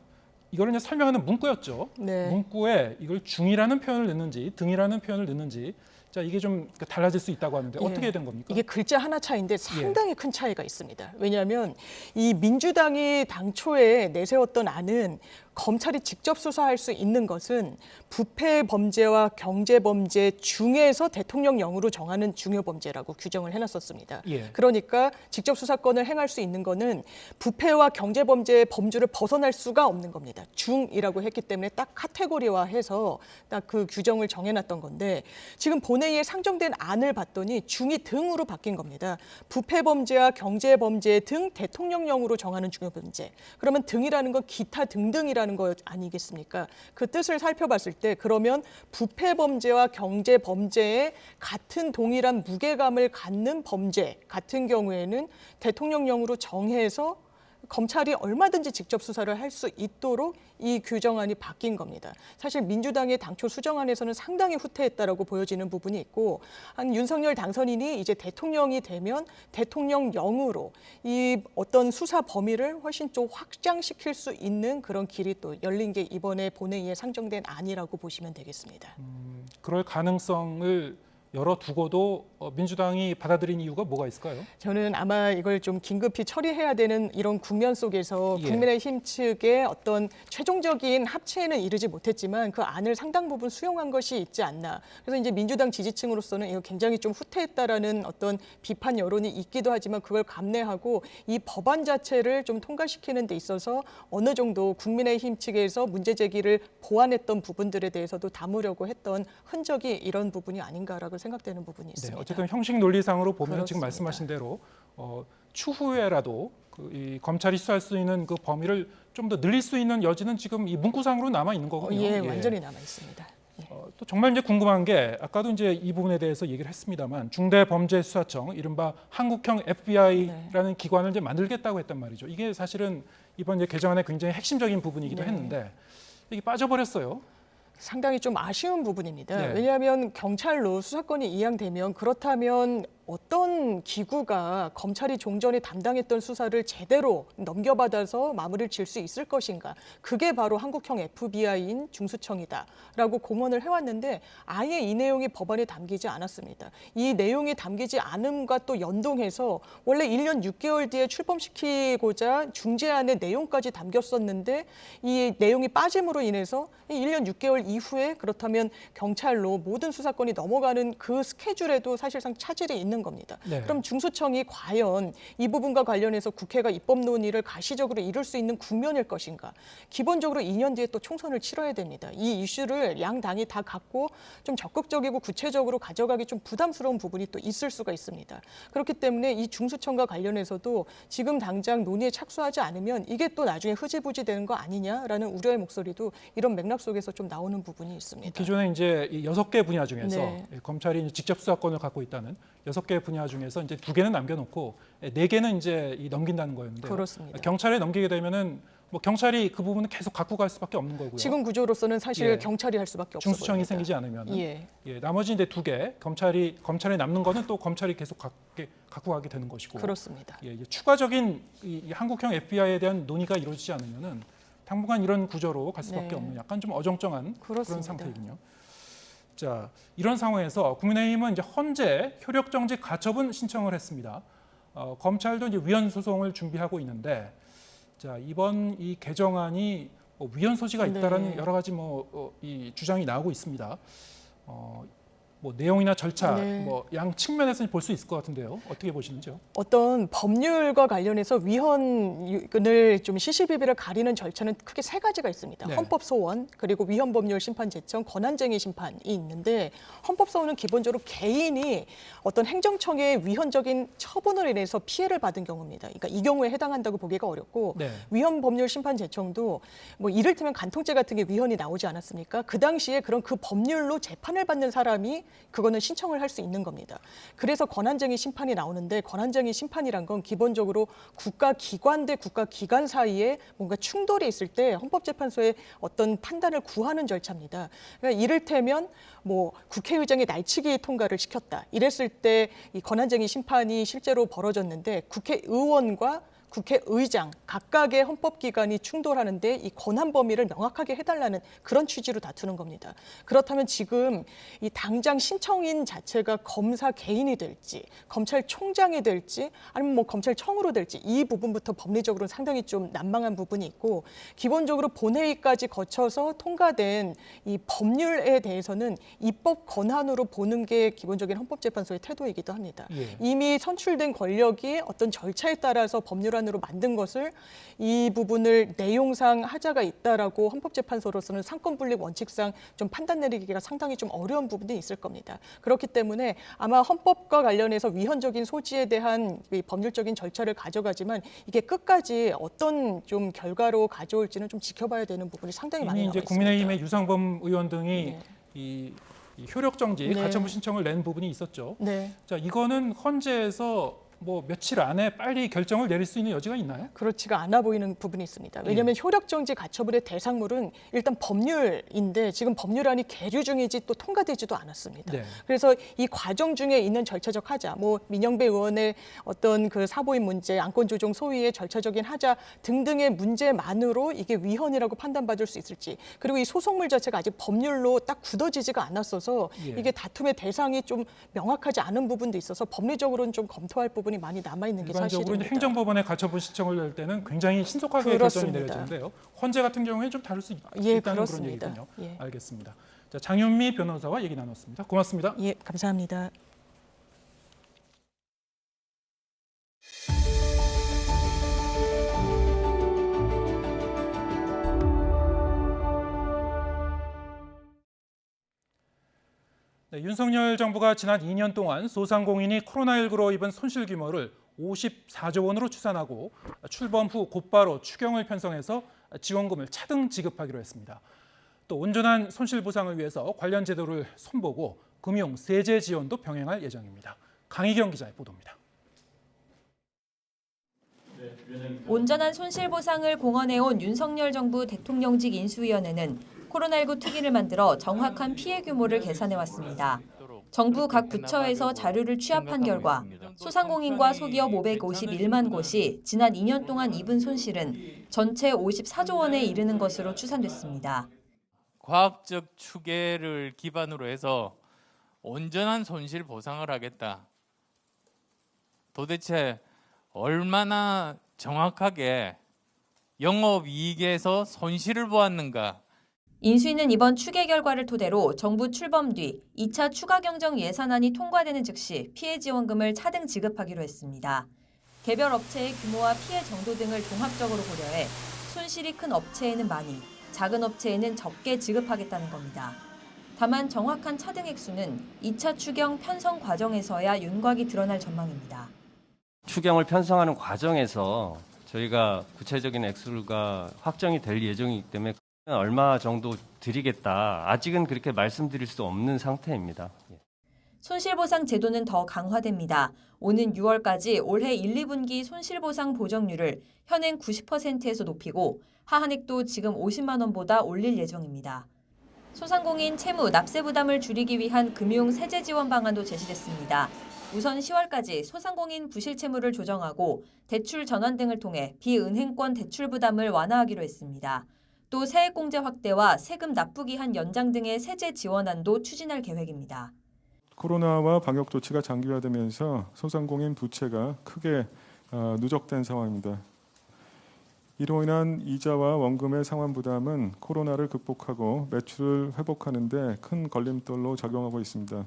[SPEAKER 1] 이거를 이제 설명하는 문구였죠.
[SPEAKER 17] 네.
[SPEAKER 1] 문구에 이걸 중이라는 표현을 넣는지 등이라는 표현을 넣는지 자 이게 좀 달라질 수 있다고 하는데
[SPEAKER 17] 예.
[SPEAKER 1] 어떻게 된 겁니까?
[SPEAKER 17] 이게 글자 하나 차이인데 상당히 큰 차이가 있습니다. 왜냐하면 이 민주당이 당초에 내세웠던 안은 검찰이 직접 수사할 수 있는 것은 부패 범죄와 경제 범죄 중에서 대통령령으로 정하는 중요 범죄라고 규정을 해놨었습니다.
[SPEAKER 1] 예.
[SPEAKER 17] 그러니까 직접 수사권을 행할 수 있는 거는 부패와 경제 범죄의 범주를 벗어날 수가 없는 겁니다. 중이라고 했기 때문에 딱 카테고리화해서 딱 그 규정을 정해놨던 건데 지금 본회의에 상정된 안을 봤더니 중이 등으로 바뀐 겁니다. 부패 범죄와 경제 범죄 등 대통령령으로 정하는 중요 범죄. 그러면 등이라는 건 기타 등등이라는 거 아니겠습니까? 그 뜻을 살펴봤을 때 그러면 부패 범죄와 경제 범죄에 같은 동일한 무게감을 갖는 범죄 같은 경우에는 대통령령으로 정해서 검찰이 얼마든지 직접 수사를 할 수 있도록 이 규정안이 바뀐 겁니다. 사실 민주당의 당초 수정안에서는 상당히 후퇴했다라고 보여지는 부분이 있고 한 윤석열 당선인이 이제 대통령이 되면 대통령령으로 이 어떤 수사 범위를 훨씬 좀 확장시킬 수 있는 그런 길이 또 열린 게 이번에 본회의에 상정된 안이라고 보시면 되겠습니다.
[SPEAKER 1] 그럴 가능성을 열어두고도 민주당이 받아들인 이유가 뭐가 있을까요?
[SPEAKER 17] 저는 아마 이걸 좀 긴급히 처리해야 되는 이런 국면 속에서
[SPEAKER 1] 예.
[SPEAKER 17] 국민의힘 측의 어떤 최종적인 합체에는 이르지 못했지만 그 안을 상당 부분 수용한 것이 있지 않나. 그래서 이제 민주당 지지층으로서는 이거 굉장히 좀 후퇴했다라는 어떤 비판 여론이 있기도 하지만 그걸 감내하고 이 법안 자체를 좀 통과시키는 데 있어서 어느 정도 국민의힘 측에서 문제 제기를 보완했던 부분들에 대해서도 담으려고 했던 흔적이 이런 부분이 아닌가라고 생각되는 부분이 있습니다.
[SPEAKER 1] 네, 어쨌든 형식 논리상으로 보면
[SPEAKER 17] 그렇습니다.
[SPEAKER 1] 지금 말씀하신 대로 추후에라도 이 검찰이 수사할 수 있는 그 범위를 좀 더 늘릴 수 있는 여지는 지금 이 문구상으로 남아 있는 거군요.
[SPEAKER 17] 예, 완전히 남아 있습니다.
[SPEAKER 1] 또 정말 이제 궁금한 게 아까도 이제 이 부분에 대해서 얘기를 했습니다만 중대범죄수사청 이른바 한국형 FBI라는 기관을 이제 만들겠다고 했단 말이죠. 이게 사실은 이번 이제 개정안의 굉장히 핵심적인 부분이기도 했는데 이게 빠져버렸어요.
[SPEAKER 17] 상당히 좀 아쉬운 부분입니다.
[SPEAKER 1] 네.
[SPEAKER 17] 왜냐하면 경찰로 수사권이 이양되면 그렇다면 어떤 기구가 검찰이 종전에 담당했던 수사를 제대로 넘겨받아서 마무리를 지을 수 있을 것인가. 그게 바로 한국형 FBI인 중수청이다라고 공언을 해왔는데 아예 이 내용이 법안에 담기지 않았습니다. 이 내용이 담기지 않음과 또 연동해서 원래 1년 6개월 뒤에 출범시키고자 중재안의 내용까지 담겼었는데 이 내용이 빠짐으로 인해서 1년 6개월 이후에 그렇다면 경찰로 모든 수사권이 넘어가는 그 스케줄에도 사실상 차질이 있는 겁니다.
[SPEAKER 1] 네.
[SPEAKER 17] 그럼 중수청이 과연 이 부분과 관련해서 국회가 입법 논의를 가시적으로 이룰 수 있는 국면일 것인가? 기본적으로 2년 뒤에 또 총선을 치러야 됩니다. 이 이슈를 양 당이 다 갖고 좀 적극적이고 구체적으로 가져가기 좀 부담스러운 부분이 또 있을 수가 있습니다. 그렇기 때문에 이 중수청과 관련해서도 지금 당장 논의에 착수하지 않으면 이게 또 나중에 흐지부지 되는 거 아니냐라는 우려의 목소리도 이런 맥락 속에서 좀 나오는 부분이 있습니다.
[SPEAKER 1] 기존에 이제 이 6개 분야 중에서
[SPEAKER 17] 네.
[SPEAKER 1] 검찰이 이제 직접 수사권을 갖고 있다는 6개 분야 중에서 이제 2개는 남겨놓고 4개는 이제 넘긴다는 거였는데
[SPEAKER 17] 그렇습니다.
[SPEAKER 1] 경찰에 넘기게 되면은 뭐 경찰이 그 부분은 계속 갖고 갈 수밖에 없는 거고요.
[SPEAKER 17] 지금 구조로서는 사실
[SPEAKER 1] 예.
[SPEAKER 17] 경찰이 할 수밖에 없어요.
[SPEAKER 1] 중수청이 생기지 않으면 나머지 이제 2개 검찰에 남는 거는 또 검찰이 계속 갖고 가게 되는 것이고
[SPEAKER 17] 그렇습니다.
[SPEAKER 1] 추가적인 이 한국형 FBI에 대한 논의가 이루어지지 않으면은 당분간 이런 구조로 갈 수밖에
[SPEAKER 17] 네.
[SPEAKER 1] 없는 약간 좀 어정쩡한 그런
[SPEAKER 17] 그렇습니다.
[SPEAKER 1] 상태이군요. 자, 이런 상황에서 국민의힘은 이제 헌재 효력정지 가처분 신청을 했습니다. 검찰도 이제 위헌 소송을 준비하고 있는데, 자 이번 이 개정안이 위헌 소지가 있다라는 여러 가지 이 주장이 나오고 있습니다. 뭐 내용이나 절차, 뭐 양 측면에서 볼 수 있을 것 같은데요. 어떻게 보시는지요?
[SPEAKER 17] 어떤 법률과 관련해서 위헌을 좀 시시비비를 가리는 절차는 크게 3가지가 있습니다.
[SPEAKER 1] 네.
[SPEAKER 17] 헌법소원, 그리고 위헌법률 심판 제청, 권한쟁의 심판이 있는데 헌법소원은 기본적으로 개인이 어떤 행정청의 위헌적인 처분으로 인해서 피해를 받은 경우입니다. 그러니까 이 경우에 해당한다고 보기가 어렵고 위헌법률 심판 제청도 뭐 이를테면 간통죄 같은 게 위헌이 나오지 않았습니까? 그 당시에 그런 그 법률로 재판을 받는 사람이 그거는 신청을 할 수 있는 겁니다. 그래서 권한쟁의 심판이 나오는데 권한쟁의 심판이란 건 기본적으로 국가기관 대 국가기관 사이에 뭔가 충돌이 있을 때 헌법재판소의 어떤 판단을 구하는 절차입니다. 그러니까 이를테면 뭐 국회의장이 날치기 통과를 시켰다. 이랬을 때 이 권한쟁의 심판이 실제로 벌어졌는데 국회의원과 국회의장 각각의 헌법기관이 충돌하는데 이 권한 범위를 명확하게 해달라는 그런 취지로 다투는 겁니다. 그렇다면 지금 이 당장 신청인 자체가 검사 개인이 될지 검찰총장이 될지 아니면 뭐 검찰청으로 될지 이 부분부터 법리적으로는 상당히 좀 난망한 부분이 있고 기본적으로 본회의까지 거쳐서 통과된 이 법률에 대해서는 입법 권한으로 보는 게 기본적인 헌법재판소의 태도이기도 합니다. 이미 선출된 권력이 어떤 절차에 따라서 법률안 으로 만든 것을 이 부분을 내용상 하자가 있다라고 헌법재판소로서는 상권분립 원칙상 좀 판단 내리기가 상당히 좀 어려운 부분이 있을 겁니다. 그렇기 때문에 아마 헌법과 관련해서 위헌적인 소지에 대한 법률적인 절차를 가져가지만 이게 끝까지 어떤 좀 결과로 가져올지는 좀 지켜봐야 되는 부분이 상당히 많이 나와
[SPEAKER 1] 이제
[SPEAKER 17] 있습니다.
[SPEAKER 1] 국민의힘의 유상범 의원 등이 이 효력정지 가처분 신청을 낸 부분이 있었죠. 자, 이거는 헌재에서 뭐 며칠 안에 빨리 결정을 내릴 수 있는 여지가 있나요?
[SPEAKER 17] 그렇지가 않아 보이는 부분이 있습니다. 왜냐하면 효력정지 가처분의 대상물은 일단 법률인데 지금 법률안이 계류 중이지 또 통과되지도 않았습니다.
[SPEAKER 1] 네.
[SPEAKER 17] 그래서 이 과정 중에 있는 절차적 하자, 뭐 민영배 의원의 어떤 그 사보임 문제, 안건 조정 소위의 절차적인 하자 등등의 문제만으로 이게 위헌이라고 판단받을 수 있을지, 그리고 이 소송물 자체가 아직 법률로 딱 굳어지지가 않았어서 이게 다툼의 대상이 좀 명확하지 않은 부분도 있어서 법리적으로는 좀 검토할 부분이 많이 남아 있는 게
[SPEAKER 1] 일반적으로
[SPEAKER 17] 사실입니다.
[SPEAKER 1] 행정법원에 가처분 신청을 낼 때는 굉장히 신속하게 결정이 내려지는데요. 헌재 같은 경우에 좀 다를 수 있다는 그런 얘기군요. 알겠습니다. 자, 장윤미 변호사와 얘기 나눴습니다. 고맙습니다.
[SPEAKER 17] 예, 감사합니다.
[SPEAKER 1] 네, 윤석열 정부가 지난 2년 동안 소상공인이 코로나19로 입은 손실 규모를 54조 원으로 추산하고 출범 후 곧바로 추경을 편성해서 지원금을 차등 지급하기로 했습니다. 또 온전한 손실 보상을 위해서 관련 제도를 손보고 금융, 세제 지원도 병행할 예정입니다. 강희경 기자의 보도입니다.
[SPEAKER 18] 온전한 손실 보상을 공언해온 윤석열 정부 대통령직 인수위원회는 코로나19 특위를 만들어 정확한 피해 규모를 계산해왔습니다. 정부 각 부처에서 자료를 취합한 결과 소상공인과 소기업 551만 곳이 지난 2년 동안 입은 손실은 전체 54조 원에 이르는 것으로 추산됐습니다.
[SPEAKER 19] 과학적 추계를 기반으로 해서 온전한 손실 보상을 하겠다. 도대체 얼마나 정확하게 영업이익에서 손실을 보았는가.
[SPEAKER 18] 인수위는 이번 추계 결과를 토대로 정부 출범 뒤 2차 추가 경정 예산안이 통과되는 즉시 피해 지원금을 차등 지급하기로 했습니다. 개별 업체의 규모와 피해 정도 등을 종합적으로 고려해 손실이 큰 업체에는 많이, 작은 업체에는 적게 지급하겠다는 겁니다. 다만 정확한 차등 액수는 2차 추경 편성 과정에서야 윤곽이 드러날 전망입니다.
[SPEAKER 20] 추경을 편성하는 과정에서 저희가 구체적인 액수가 확정이 될 예정이기 때문에 얼마 정도 드리겠다. 아직은 그렇게 말씀드릴 수 없는 상태입니다.
[SPEAKER 18] 손실보상 제도는 더 강화됩니다. 오는 6월까지 올해 1, 2분기 손실보상 보정률을 현행 90%에서 높이고 하한액도 지금 50만 원보다 올릴 예정입니다. 소상공인 채무, 납세 부담을 줄이기 위한 금융 세제 지원 방안도 제시됐습니다. 우선 10월까지 소상공인 부실 채무를 조정하고 대출 전환 등을 통해 비은행권 대출 부담을 완화하기로 했습니다. 또 세액공제 확대와 세금 납부기한 연장 등의 세제 지원안도 추진할 계획입니다.
[SPEAKER 21] 코로나와 방역 조치가 장기화되면서 소상공인 부채가 크게 누적된 상황입니다. 이로 인한 이자와 원금의 상환 부담은 코로나를 극복하고 매출을 회복하는 데 큰 걸림돌로 작용하고 있습니다.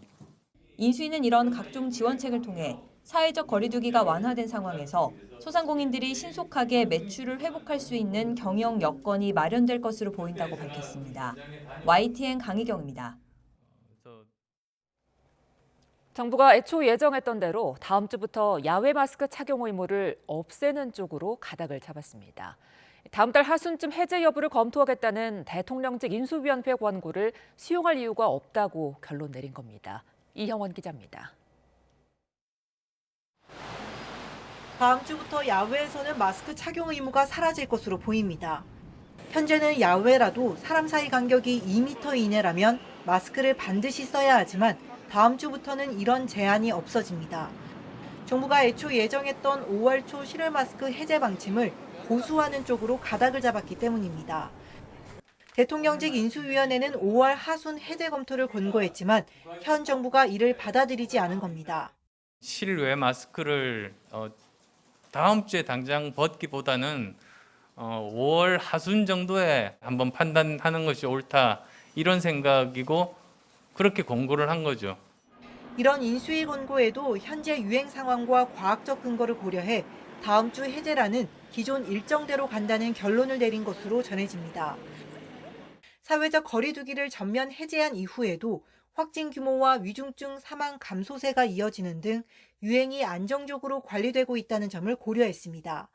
[SPEAKER 18] 인수위는 이런 각종 지원책을 통해 사회적 거리두기가 완화된 상황에서 소상공인들이 신속하게 매출을 회복할 수 있는 경영 여건이 마련될 것으로 보인다고 밝혔습니다. YTN 강희경입니다.
[SPEAKER 2] 정부가 애초 예정했던 대로 다음 주부터 야외 마스크 착용 의무를 없애는 쪽으로 가닥을 잡았습니다. 다음 달 하순쯤 해제 여부를 검토하겠다는 대통령직 인수위원회 권고를 수용할 이유가 없다고 결론 내린 겁니다. 이형원 기자입니다.
[SPEAKER 22] 다음 주부터 야외에서는 마스크 착용 의무가 사라질 것으로 보입니다. 현재는 야외라도 사람 사이 간격이 2m 이내라면 마스크를 반드시 써야 하지만 다음 주부터는 이런 제한이 없어집니다. 정부가 애초 예정했던 5월 초 실외 마스크 해제 방침을 고수하는 쪽으로 가닥을 잡았기 때문입니다. 대통령직 인수위원회는 5월 하순 해제 검토를 권고했지만 현 정부가 이를 받아들이지 않은 겁니다.
[SPEAKER 19] 실외 마스크를 다음 주에 당장 벗기보다는 5월 하순 정도에 한번 판단하는 것이 옳다 이런 생각이고 그렇게 권고를 한 거죠.
[SPEAKER 22] 이런 인수위 권고에도 현재 유행 상황과 과학적 근거를 고려해 다음 주 해제라는 기존 일정대로 간다는 결론을 내린 것으로 전해집니다. 사회적 거리두기를 전면 해제한 이후에도 확진 규모와 위중증 사망 감소세가 이어지는 등 유행이 안정적으로 관리되고 있다는 점을 고려했습니다.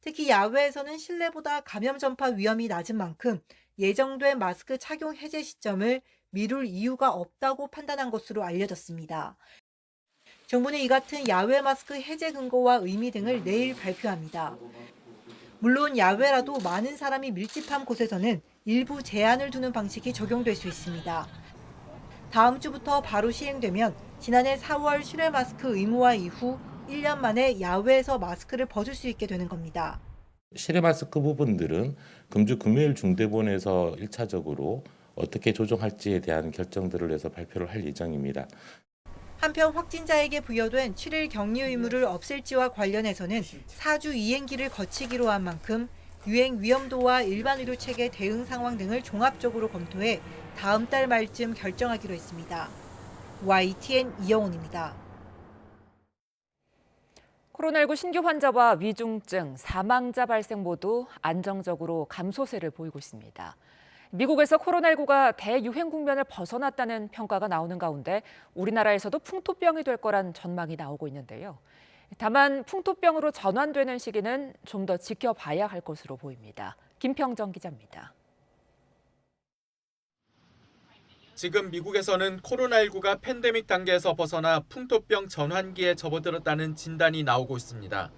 [SPEAKER 22] 특히 야외에서는 실내보다 감염 전파 위험이 낮은 만큼 예정된 마스크 착용 해제 시점을 미룰 이유가 없다고 판단한 것으로 알려졌습니다. 정부는 이 같은 야외 마스크 해제 근거와 의미 등을 내일 발표합니다. 물론 야외라도 많은 사람이 밀집한 곳에서는 일부 제한을 두는 방식이 적용될 수 있습니다. 다음 주부터 바로 시행되면 지난해 4월 실외 마스크 의무화 이후 1년 만에 야외에서 마스크를 벗을 수 있게 되는 겁니다.
[SPEAKER 3] 실외 마스크 부분들은 금주 금요일 중대본에서 1차적으로 어떻게 조정할지에 대한 결정들을 해서 발표를 할 예정입니다.
[SPEAKER 22] 한편 확진자에게 부여된 7일 격리 의무를 없앨지와 관련해서는 4주 이행기를 거치기로 한 만큼 유행 위험도와 일반 의료 체계 대응 상황 등을 종합적으로 검토해 다음 달 말쯤 결정하기로 했습니다. YTN 이영훈입니다.
[SPEAKER 2] 코로나19 신규 환자와 위중증, 사망자 발생 모두 안정적으로 감소세를 보이고 있습니다. 미국에서 코로나19가 대유행 국면을 벗어났다는 평가가 나오는 가운데 우리나라에서도 풍토병이 될 거란 전망이 나오고 있는데요. 다만 풍토병으로 전환되는 시기는 좀 더 지켜봐야 할 것으로 보입니다. 김평정 기자입니다.
[SPEAKER 11] 지금 미국에서는 코로나19가 팬데믹 단계에서 벗어나 풍토병 전환기에 접어들었다는 진단이 나오고 있습니다.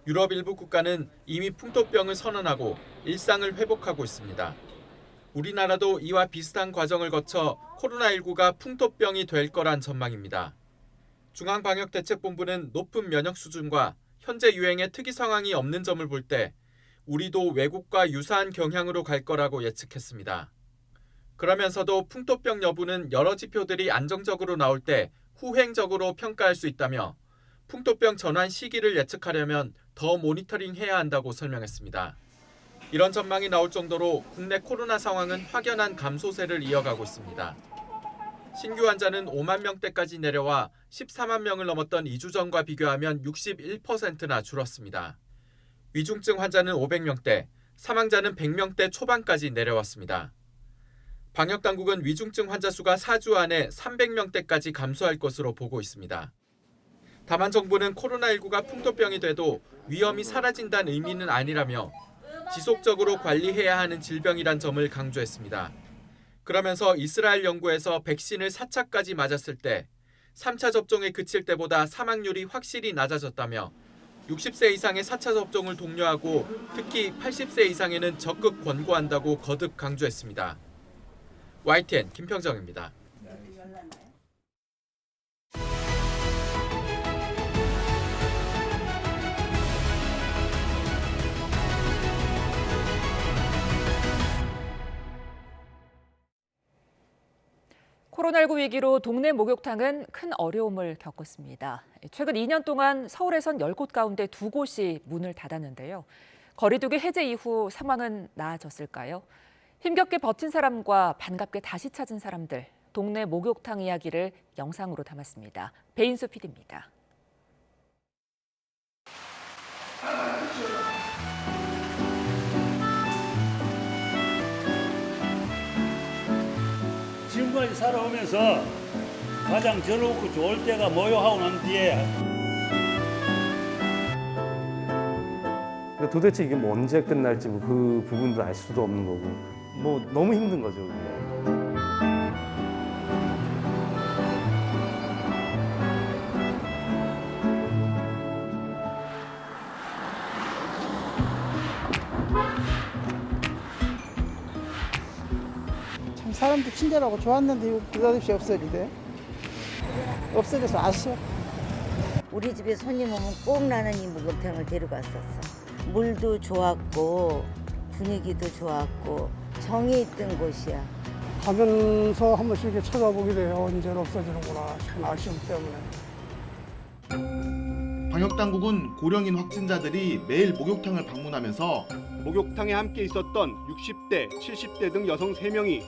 [SPEAKER 11] 유럽 일부 국가는 이미 풍토병을 선언하고 일상을 회복하고 있습니다. 우리나라도 이와 비슷한 과정을 거쳐 코로나19가 풍토병이 될 거란 전망입니다. 중앙방역대책본부는 높은 면역 수준과 현재 유행의 특이 상황이 없는 점을 볼 때 우리도 외국과 유사한 경향으로 갈 거라고 예측했습니다. 그러면서도 풍토병 여부는 여러 지표들이 안정적으로 나올 때 후행적으로 평가할 수 있다며 풍토병 전환 시기를 예측하려면 더 모니터링해야 한다고 설명했습니다. 이런 전망이 나올 정도로 국내 코로나 상황은 확연한 감소세를 이어가고 있습니다. 신규 환자는 5만 명대까지 내려와 14만 명을 넘었던 2주 전과 비교하면 61%나 줄었습니다. 위중증 환자는 500명대, 사망자는 100명대 초반까지 내려왔습니다. 방역당국은 위중증 환자 수가 4주 안에 300명대까지 감소할 것으로 보고 있습니다. 다만 정부는 코로나19가 풍토병이 돼도 위험이 사라진다는 의미는 아니라며 지속적으로 관리해야 하는 질병이란 점을 강조했습니다. 그러면서 이스라엘 연구에서 백신을 4차까지 맞았을 때 3차 접종에 그칠 때보다 사망률이 확실히 낮아졌다며 60세 이상의 4차 접종을 독려하고 특히 80세 이상에는 적극 권고한다고 거듭 강조했습니다. YTN 김평정입니다.
[SPEAKER 2] 코로나19 위기로 동네 목욕탕은 큰 어려움을 겪었습니다. 최근 2년 동안 서울에선 10곳 가운데 2곳이 문을 닫았는데요. 거리두기 해제 이후 상황은 나아졌을까요? 힘겹게 버틴 사람과 반갑게 다시 찾은 사람들, 동네 목욕탕 이야기를 영상으로 담았습니다. 배인수 PD입니다.
[SPEAKER 5] 지금까지 살아오면서 가장 즐겁고 좋을 때가 뭐요 하고 난 뒤에
[SPEAKER 23] 도대체 이게 뭐 언제 끝날지 그 부분도 알 수도 없는 거고 뭐 너무 힘든 거죠.
[SPEAKER 24] 참 사람도 친절하고 좋았는데 이거 느닷없이 없어지대. 없어져서 아쉬워.
[SPEAKER 25] 우리 집에 손님 오면 꼭 나는 이 목욕탕을 데려갔었어. 물도 좋았고 분위기도 좋았고 정이 있던 곳이야.
[SPEAKER 24] 가면서 한 번씩 이렇게 쳐다보게 돼요. 언제는 없어지는구나 싶은 아쉬움 때문에.
[SPEAKER 26] 방역당국은 고령인 확진자들이 매일 목욕탕을 방문하면서
[SPEAKER 27] 목욕탕에 함께 있었던 60대, 70대 등 여성 3명이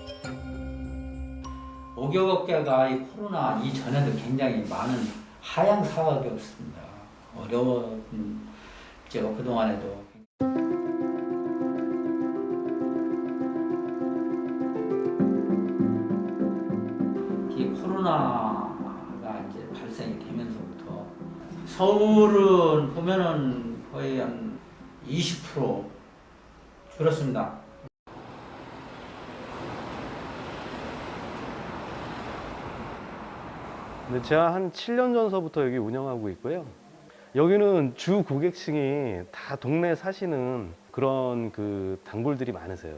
[SPEAKER 28] 목욕업계가 이 코로나 이전에도 굉장히 많은 하향 사업이 없습니다. 어려운 제가 그동안에도 이 코로나가 이제 발생이 되면서부터 서울은 보면은 거의 한 20% 줄었습니다.
[SPEAKER 23] 근데 제가 한 7년 전서부터 여기 운영하고 있고요. 여기는 주 고객층이 다 동네에 사시는 그런 그 단골들이 많으세요.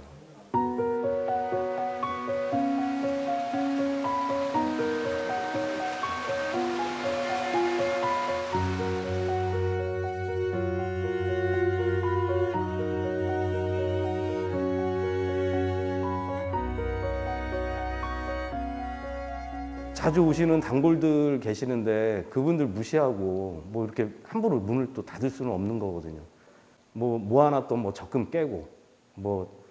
[SPEAKER 23] 자주 오시는 단골들 계시는데 그분들 무시하고 뭐 이렇게 함부로 문을 또 닫을 수는 없는 거거든요. 뭐 모아놨던 뭐 적금 깨고 뭐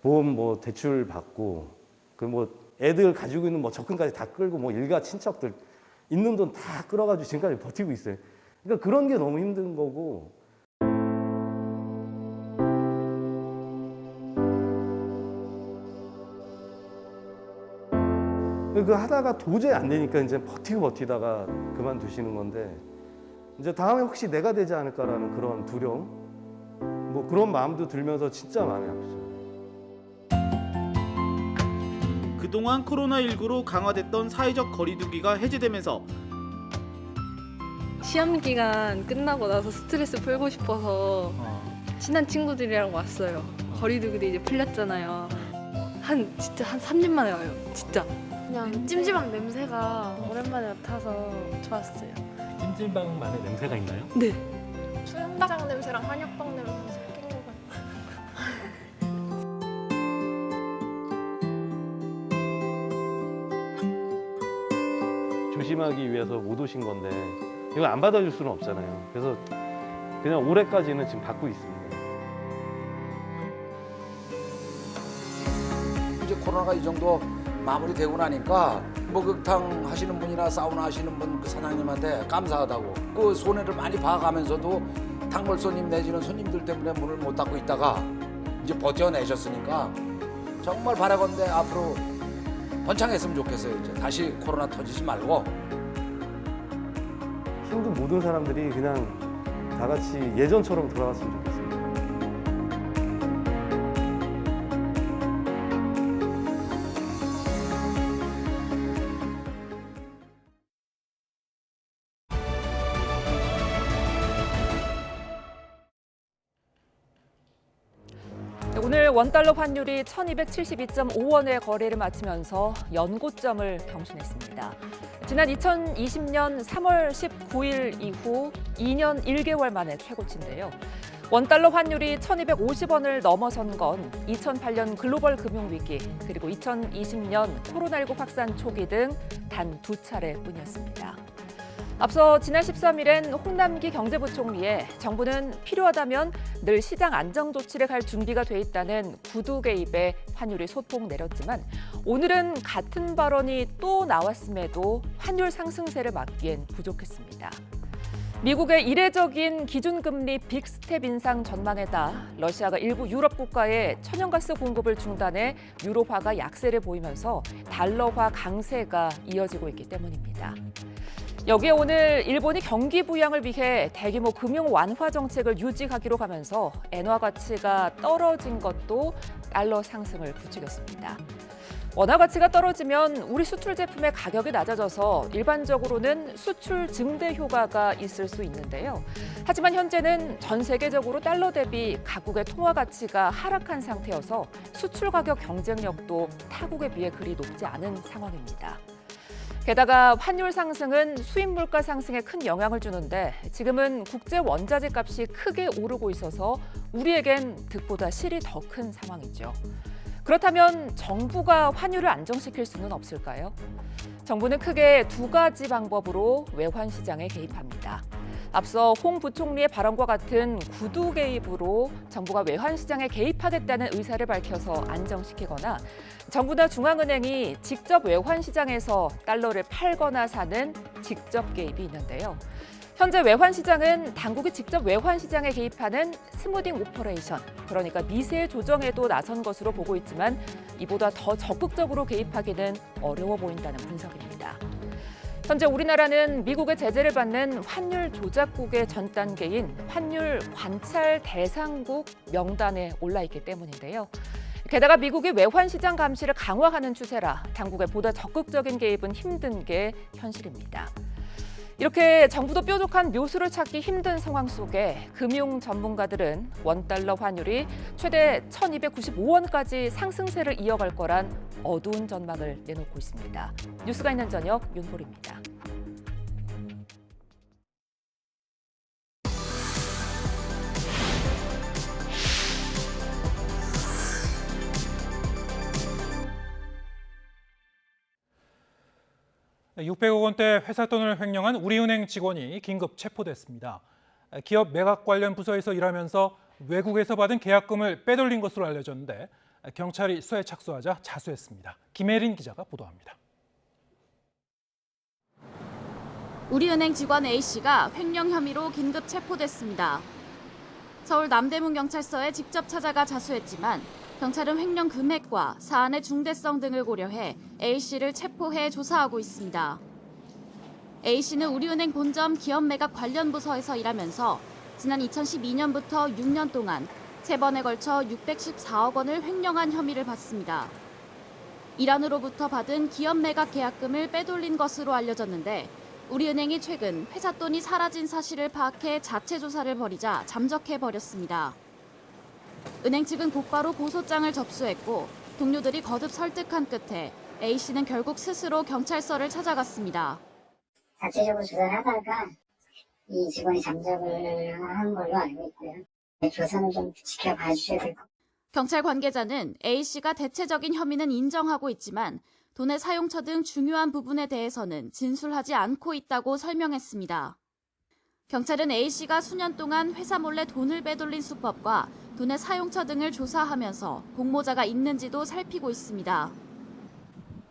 [SPEAKER 23] 보험 뭐 대출 받고 그 뭐 애들 가지고 있는 뭐 적금까지 다 끌고 뭐 일가 친척들 있는 돈 다 끌어가지고 지금까지 버티고 있어요. 그러니까 그런 게 너무 힘든 거고. 그 하다가 도저히 안 되니까 이제 버티다가 그만두시는 건데 이제 다음에 혹시 내가 되지 않을까라는 그런 두려움, 뭐 그런 마음도 들면서 진짜 마음이 아팠어요.
[SPEAKER 27] 그동안 코로나19로 강화됐던 사회적 거리두기가 해제되면서
[SPEAKER 6] 시험 기간 끝나고 나서 스트레스 풀고 싶어서 친한 친구들이랑 왔어요. 거리두기도 이제 풀렸잖아요. 진짜 한 3년 만에 와요. 진짜. 그냥 찜질방 냄새가 오랜만에 맡아서 좋았어요.
[SPEAKER 7] 찜질방만의 냄새가 있나요?
[SPEAKER 6] 네. 수영장 냄새랑 한약방 냄새 섞인 거 같아요.
[SPEAKER 23] 조심하기 위해서 못 오신 건데 이거 안 받아줄 수는 없잖아요. 그래서 그냥 올해까지는 지금 받고 있습니다.
[SPEAKER 8] 이제 코로나가 이 정도 마무리되고 나니까 목욕탕 하시는 분이나 사우나 하시는 분 그 사장님한테 감사하다고 그 손해를 많이 봐가면서도 단골 손님 내지는 손님들 때문에 문을 못 닫고 있다가 이제 버텨내셨으니까 정말 바라건대 앞으로 번창했으면 좋겠어요. 이제 다시 코로나 터지지 말고.
[SPEAKER 23] 힘든 모든 사람들이 그냥 다 같이 예전처럼 돌아갔으면 좋겠어요.
[SPEAKER 2] 오늘 원달러 환율이 1272.5원의 거래를 마치면서 연고점을 경신했습니다. 지난 2020년 3월 19일 이후 2년 1개월 만에 최고치인데요. 원달러 환율이 1250원을 넘어선 건 2008년 글로벌 금융위기 그리고 2020년 코로나19 확산 초기 등 단 2차례뿐이었습니다. 앞서 지난 13일엔 홍남기 경제부총리의 정부는 필요하다면 늘 시장 안정 조치를 갈 준비가 돼 있다는 구두 개입에 환율이 소폭 내렸지만 오늘은 같은 발언이 또 나왔음에도 환율 상승세를 막기엔 부족했습니다. 미국의 이례적인 기준금리 빅스텝 인상 전망에 따라 러시아가 일부 유럽 국가에 천연가스 공급을 중단해 유로화가 약세를 보이면서 달러화 강세가 이어지고 있기 때문입니다. 여기에 오늘 일본이 경기 부양을 위해 대규모 금융 완화 정책을 유지하기로 하면서 엔화 가치가 떨어진 것도 달러 상승을 부추겼습니다. 원화 가치가 떨어지면 우리 수출 제품의 가격이 낮아져서 일반적으로는 수출 증대 효과가 있을 수 있는데요. 하지만 현재는 전 세계적으로 달러 대비 각국의 통화 가치가 하락한 상태여서 수출 가격 경쟁력도 타국에 비해 그리 높지 않은 상황입니다. 게다가 환율 상승은 수입 물가 상승에 큰 영향을 주는데 지금은 국제 원자재 값이 크게 오르고 있어서 우리에겐 득보다 실이 더 큰 상황이죠. 그렇다면 정부가 환율을 안정시킬 수는 없을까요? 정부는 크게 두 가지 방법으로 외환 시장에 개입합니다. 앞서 홍 부총리의 발언과 같은 구두 개입으로 정부가 외환 시장에 개입하겠다는 의사를 밝혀서 안정시키거나 정부나 중앙은행이 직접 외환 시장에서 달러를 팔거나 사는 직접 개입이 있는데요. 현재 외환 시장은 당국이 직접 외환 시장에 개입하는 스무딩 오퍼레이션, 그러니까 미세 조정에도 나선 것으로 보고 있지만 이보다 더 적극적으로 개입하기는 어려워 보인다는 분석입니다. 현재 우리나라는 미국의 제재를 받는 환율 조작국의 전 단계인 환율 관찰 대상국 명단에 올라 있기 때문인데요. 게다가 미국이 외환 시장 감시를 강화하는 추세라 당국의 보다 적극적인 개입은 힘든 게 현실입니다. 이렇게 정부도 뾰족한 묘수를 찾기 힘든 상황 속에 금융 전문가들은 원달러 환율이 최대 1,295원까지 상승세를 이어갈 거란 어두운 전망을 내놓고 있습니다. 뉴스가 있는 저녁 윤보리입니다.
[SPEAKER 1] 네, 600억 원대 회사 돈을 횡령한 우리은행 직원이 긴급 체포됐습니다. 기업 매각 관련 부서에서 일하면서 외국에서 받은 계약금을 빼돌린 것으로 알려졌는데 경찰이 수사에 착수하자 자수했습니다. 김혜린 기자가 보도합니다.
[SPEAKER 4] 우리은행 직원 A씨가 횡령 혐의로 긴급 체포됐습니다. 서울 남대문 경찰서에 직접 찾아가 자수했지만 경찰은 횡령 금액과 사안의 중대성 등을 고려해 A씨를 체포해 조사하고 있습니다. A씨는 우리은행 본점 기업 매각 관련 부서에서 일하면서 지난 2012년부터 6년 동안 3번에 걸쳐 614억 원을 횡령한 혐의를 받습니다. 이란으로부터 받은 기업 매각 계약금을 빼돌린 것으로 알려졌는데 우리은행이 최근 회사 돈이 사라진 사실을 파악해 자체 조사를 벌이자 잠적해버렸습니다. 은행 측은 곧바로 고소장을 접수했고 동료들이 거듭 설득한 끝에 A씨는 결국 스스로 경찰서를 찾아갔습니다.
[SPEAKER 9] 자체적으로 조사를 하다가 이 직원이 잠적을 한 걸로 알고 있고요. 조사는 좀 지켜봐 주셔야 될 것 같아요.
[SPEAKER 4] 경찰 관계자는 A씨가 대체적인 혐의는 인정하고 있지만 돈의 사용처 등 중요한 부분에 대해서는 진술하지 않고 있다고 설명했습니다. 경찰은 A씨가 수년 동안 회사 몰래 돈을 빼돌린 수법과 돈의 사용처 등을 조사하면서 공모자가 있는지도 살피고 있습니다.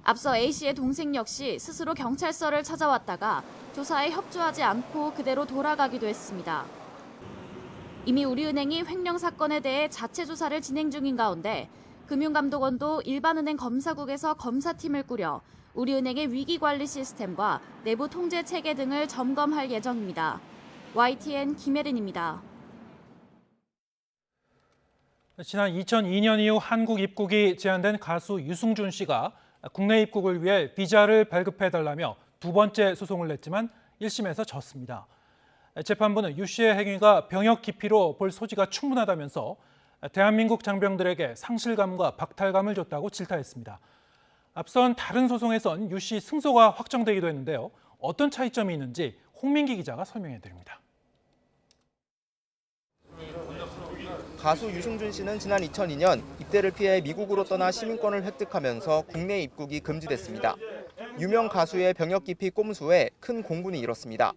[SPEAKER 4] 앞서 A씨의 동생 역시 스스로 경찰서를 찾아왔다가 조사에 협조하지 않고 그대로 돌아가기도 했습니다. 이미 우리은행이 횡령 사건에 대해 자체 조사를 진행 중인 가운데 금융감독원도 일반은행 검사국에서 검사팀을 꾸려 우리은행의 위기관리 시스템과 내부 통제 체계 등을 점검할 예정입니다. YTN 김혜린입니다.
[SPEAKER 1] 지난 2002년 이후 한국 입국이 제한된 가수 유승준 씨가 국내 입국을 위해 비자를 발급해달라며 두 번째 소송을 냈지만 1심에서 졌습니다. 재판부는 유 씨의 행위가 병역 기피로 볼 소지가 충분하다면서 대한민국 장병들에게 상실감과 박탈감을 줬다고 질타했습니다. 앞선 다른 소송에선 유 씨 승소가 확정되기도 했는데요. 어떤 차이점이 있는지 홍민기 기자가 설명해 드립니다.
[SPEAKER 10] 가수 유승준 씨는 지난 2002년 입대를 피해 미국으로 떠나 시민권을 획득하면서 국내 입국이 금지됐습니다. 유명 가수의 병역 기피 꼼수에 큰 공분이 일었습니다.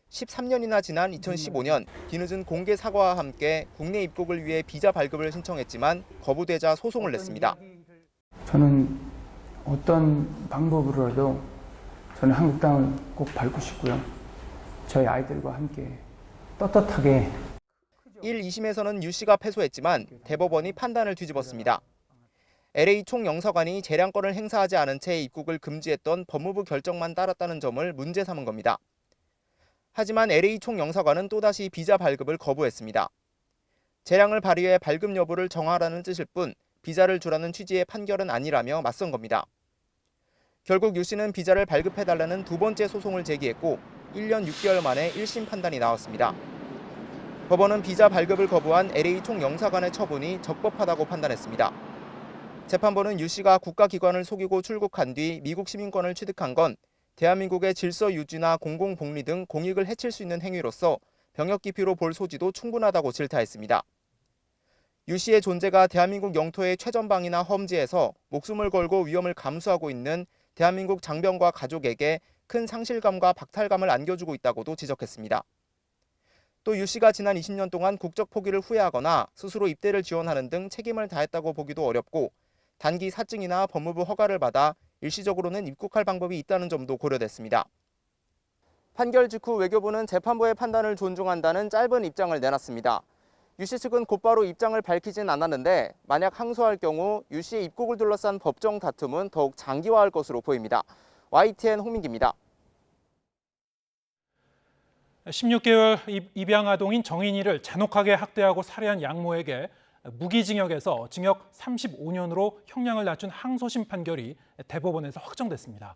[SPEAKER 10] 13년이나 지난 2015년 뒤늦은 공개 사과와 함께 국내 입국을 위해 비자 발급을 신청했지만 거부되자 소송을 냈습니다.
[SPEAKER 12] 저는 어떤 방법으로라도 저는 한국 땅을 꼭 밟고 싶고요. 저희 아이들과 함께 떳떳하게
[SPEAKER 10] 1, 2심에서는 유 씨가 패소했지만 대법원이 판단을 뒤집었습니다. LA 총영사관이 재량권을 행사하지 않은 채 입국을 금지했던 법무부 결정만 따랐다는 점을 문제 삼은 겁니다. 하지만 LA 총영사관은 또다시 비자 발급을 거부했습니다. 재량을 발휘해 발급 여부를 정하라는 뜻일 뿐 비자를 주라는 취지의 판결은 아니라며 맞선 겁니다. 결국 유 씨는 비자를 발급해달라는 두 번째 소송을 제기했고 1년 6개월 만에 1심 판단이 나왔습니다. 법원은 비자 발급을 거부한 LA 총영사관의 처분이 적법하다고 판단했습니다. 재판부는 유 씨가 국가기관을 속이고 출국한 뒤 미국 시민권을 취득한 건 대한민국의 질서 유지나 공공복리 등 공익을 해칠 수 있는 행위로서 병역 기피로 볼 소지도 충분하다고 질타했습니다. 유 씨의 존재가 대한민국 영토의 최전방이나 험지에서 목숨을 걸고 위험을 감수하고 있는 대한민국 장병과 가족에게 큰 상실감과 박탈감을 안겨주고 있다고도 지적했습니다. 또 유 씨가 지난 20년 동안 국적 포기를 후회하거나 스스로 입대를 지원하는 등 책임을 다했다고 보기도 어렵고 단기 사증이나 법무부 허가를 받아 일시적으로는 입국할 방법이 있다는 점도 고려됐습니다. 판결 직후 외교부는 재판부의 판단을 존중한다는 짧은 입장을 내놨습니다. 유 씨 측은 곧바로 입장을 밝히진 않았는데 만약 항소할 경우 유 씨의 입국을 둘러싼 법정 다툼은 더욱 장기화할 것으로 보입니다. YTN 홍민기입니다.
[SPEAKER 1] 16개월 입양 아동인 정인이를 잔혹하게 학대하고 살해한 양모에게 무기징역에서 징역 35년으로 형량을 낮춘 항소심 판결이 대법원에서 확정됐습니다.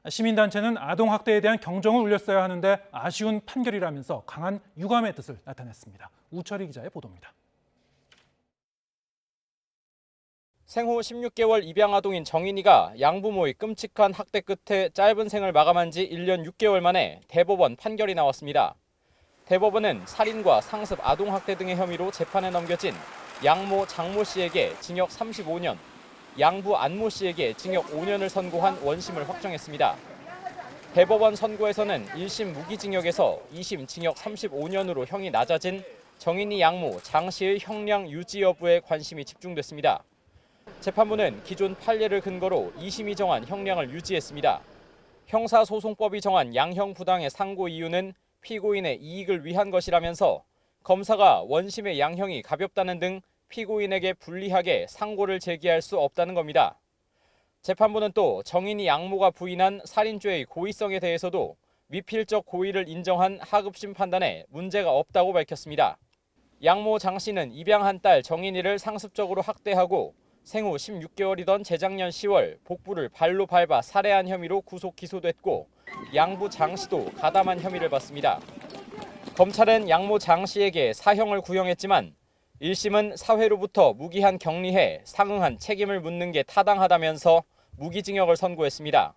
[SPEAKER 1] 시민단체는 아동학대에 대한 경종을 울렸어야 하는데 아쉬운 판결이라면서 강한 유감의 뜻을 나타냈습니다. 우철희 기자의 보도입니다.
[SPEAKER 10] 생후 16개월 입양 아동인 정인이가 양부모의 끔찍한 학대 끝에 짧은 생을 마감한 지 1년 6개월 만에 대법원 판결이 나왔습니다. 대법원은 살인과 상습 아동학대 등의 혐의로 재판에 넘겨진 양모 장모 씨에게 징역 35년, 양부 안모 씨에게 징역 5년을 선고한 원심을 확정했습니다. 대법원 선고에서는 1심 무기징역에서 2심 징역 35년으로 형이 낮아진 정인이 양모 장 씨의 형량 유지 여부에 관심이 집중됐습니다. 재판부는 기존 판례를 근거로 2심이 정한 형량을 유지했습니다. 형사소송법이 정한 양형 부당의 상고 이유는 피고인의 이익을 위한 것이라면서 검사가 원심의 양형이 가볍다는 등 피고인에게 불리하게 상고를 제기할 수 없다는 겁니다. 재판부는 또 정인이 양모가 부인한 살인죄의 고의성에 대해서도 미필적 고의를 인정한 하급심 판단에 문제가 없다고 밝혔습니다. 양모 장 씨는 입양한 딸 정인이를 상습적으로 학대하고 생후 16개월이던 재작년 10월 복부를 발로 밟아 살해한 혐의로 구속 기소됐고 양부 장 씨도 가담한 혐의를 받습니다. 검찰은 양모 장 씨에게 사형을 구형했지만 1심은 사회로부터 무기한 격리해 상응한 책임을 묻는 게 타당하다면서 무기징역을 선고했습니다.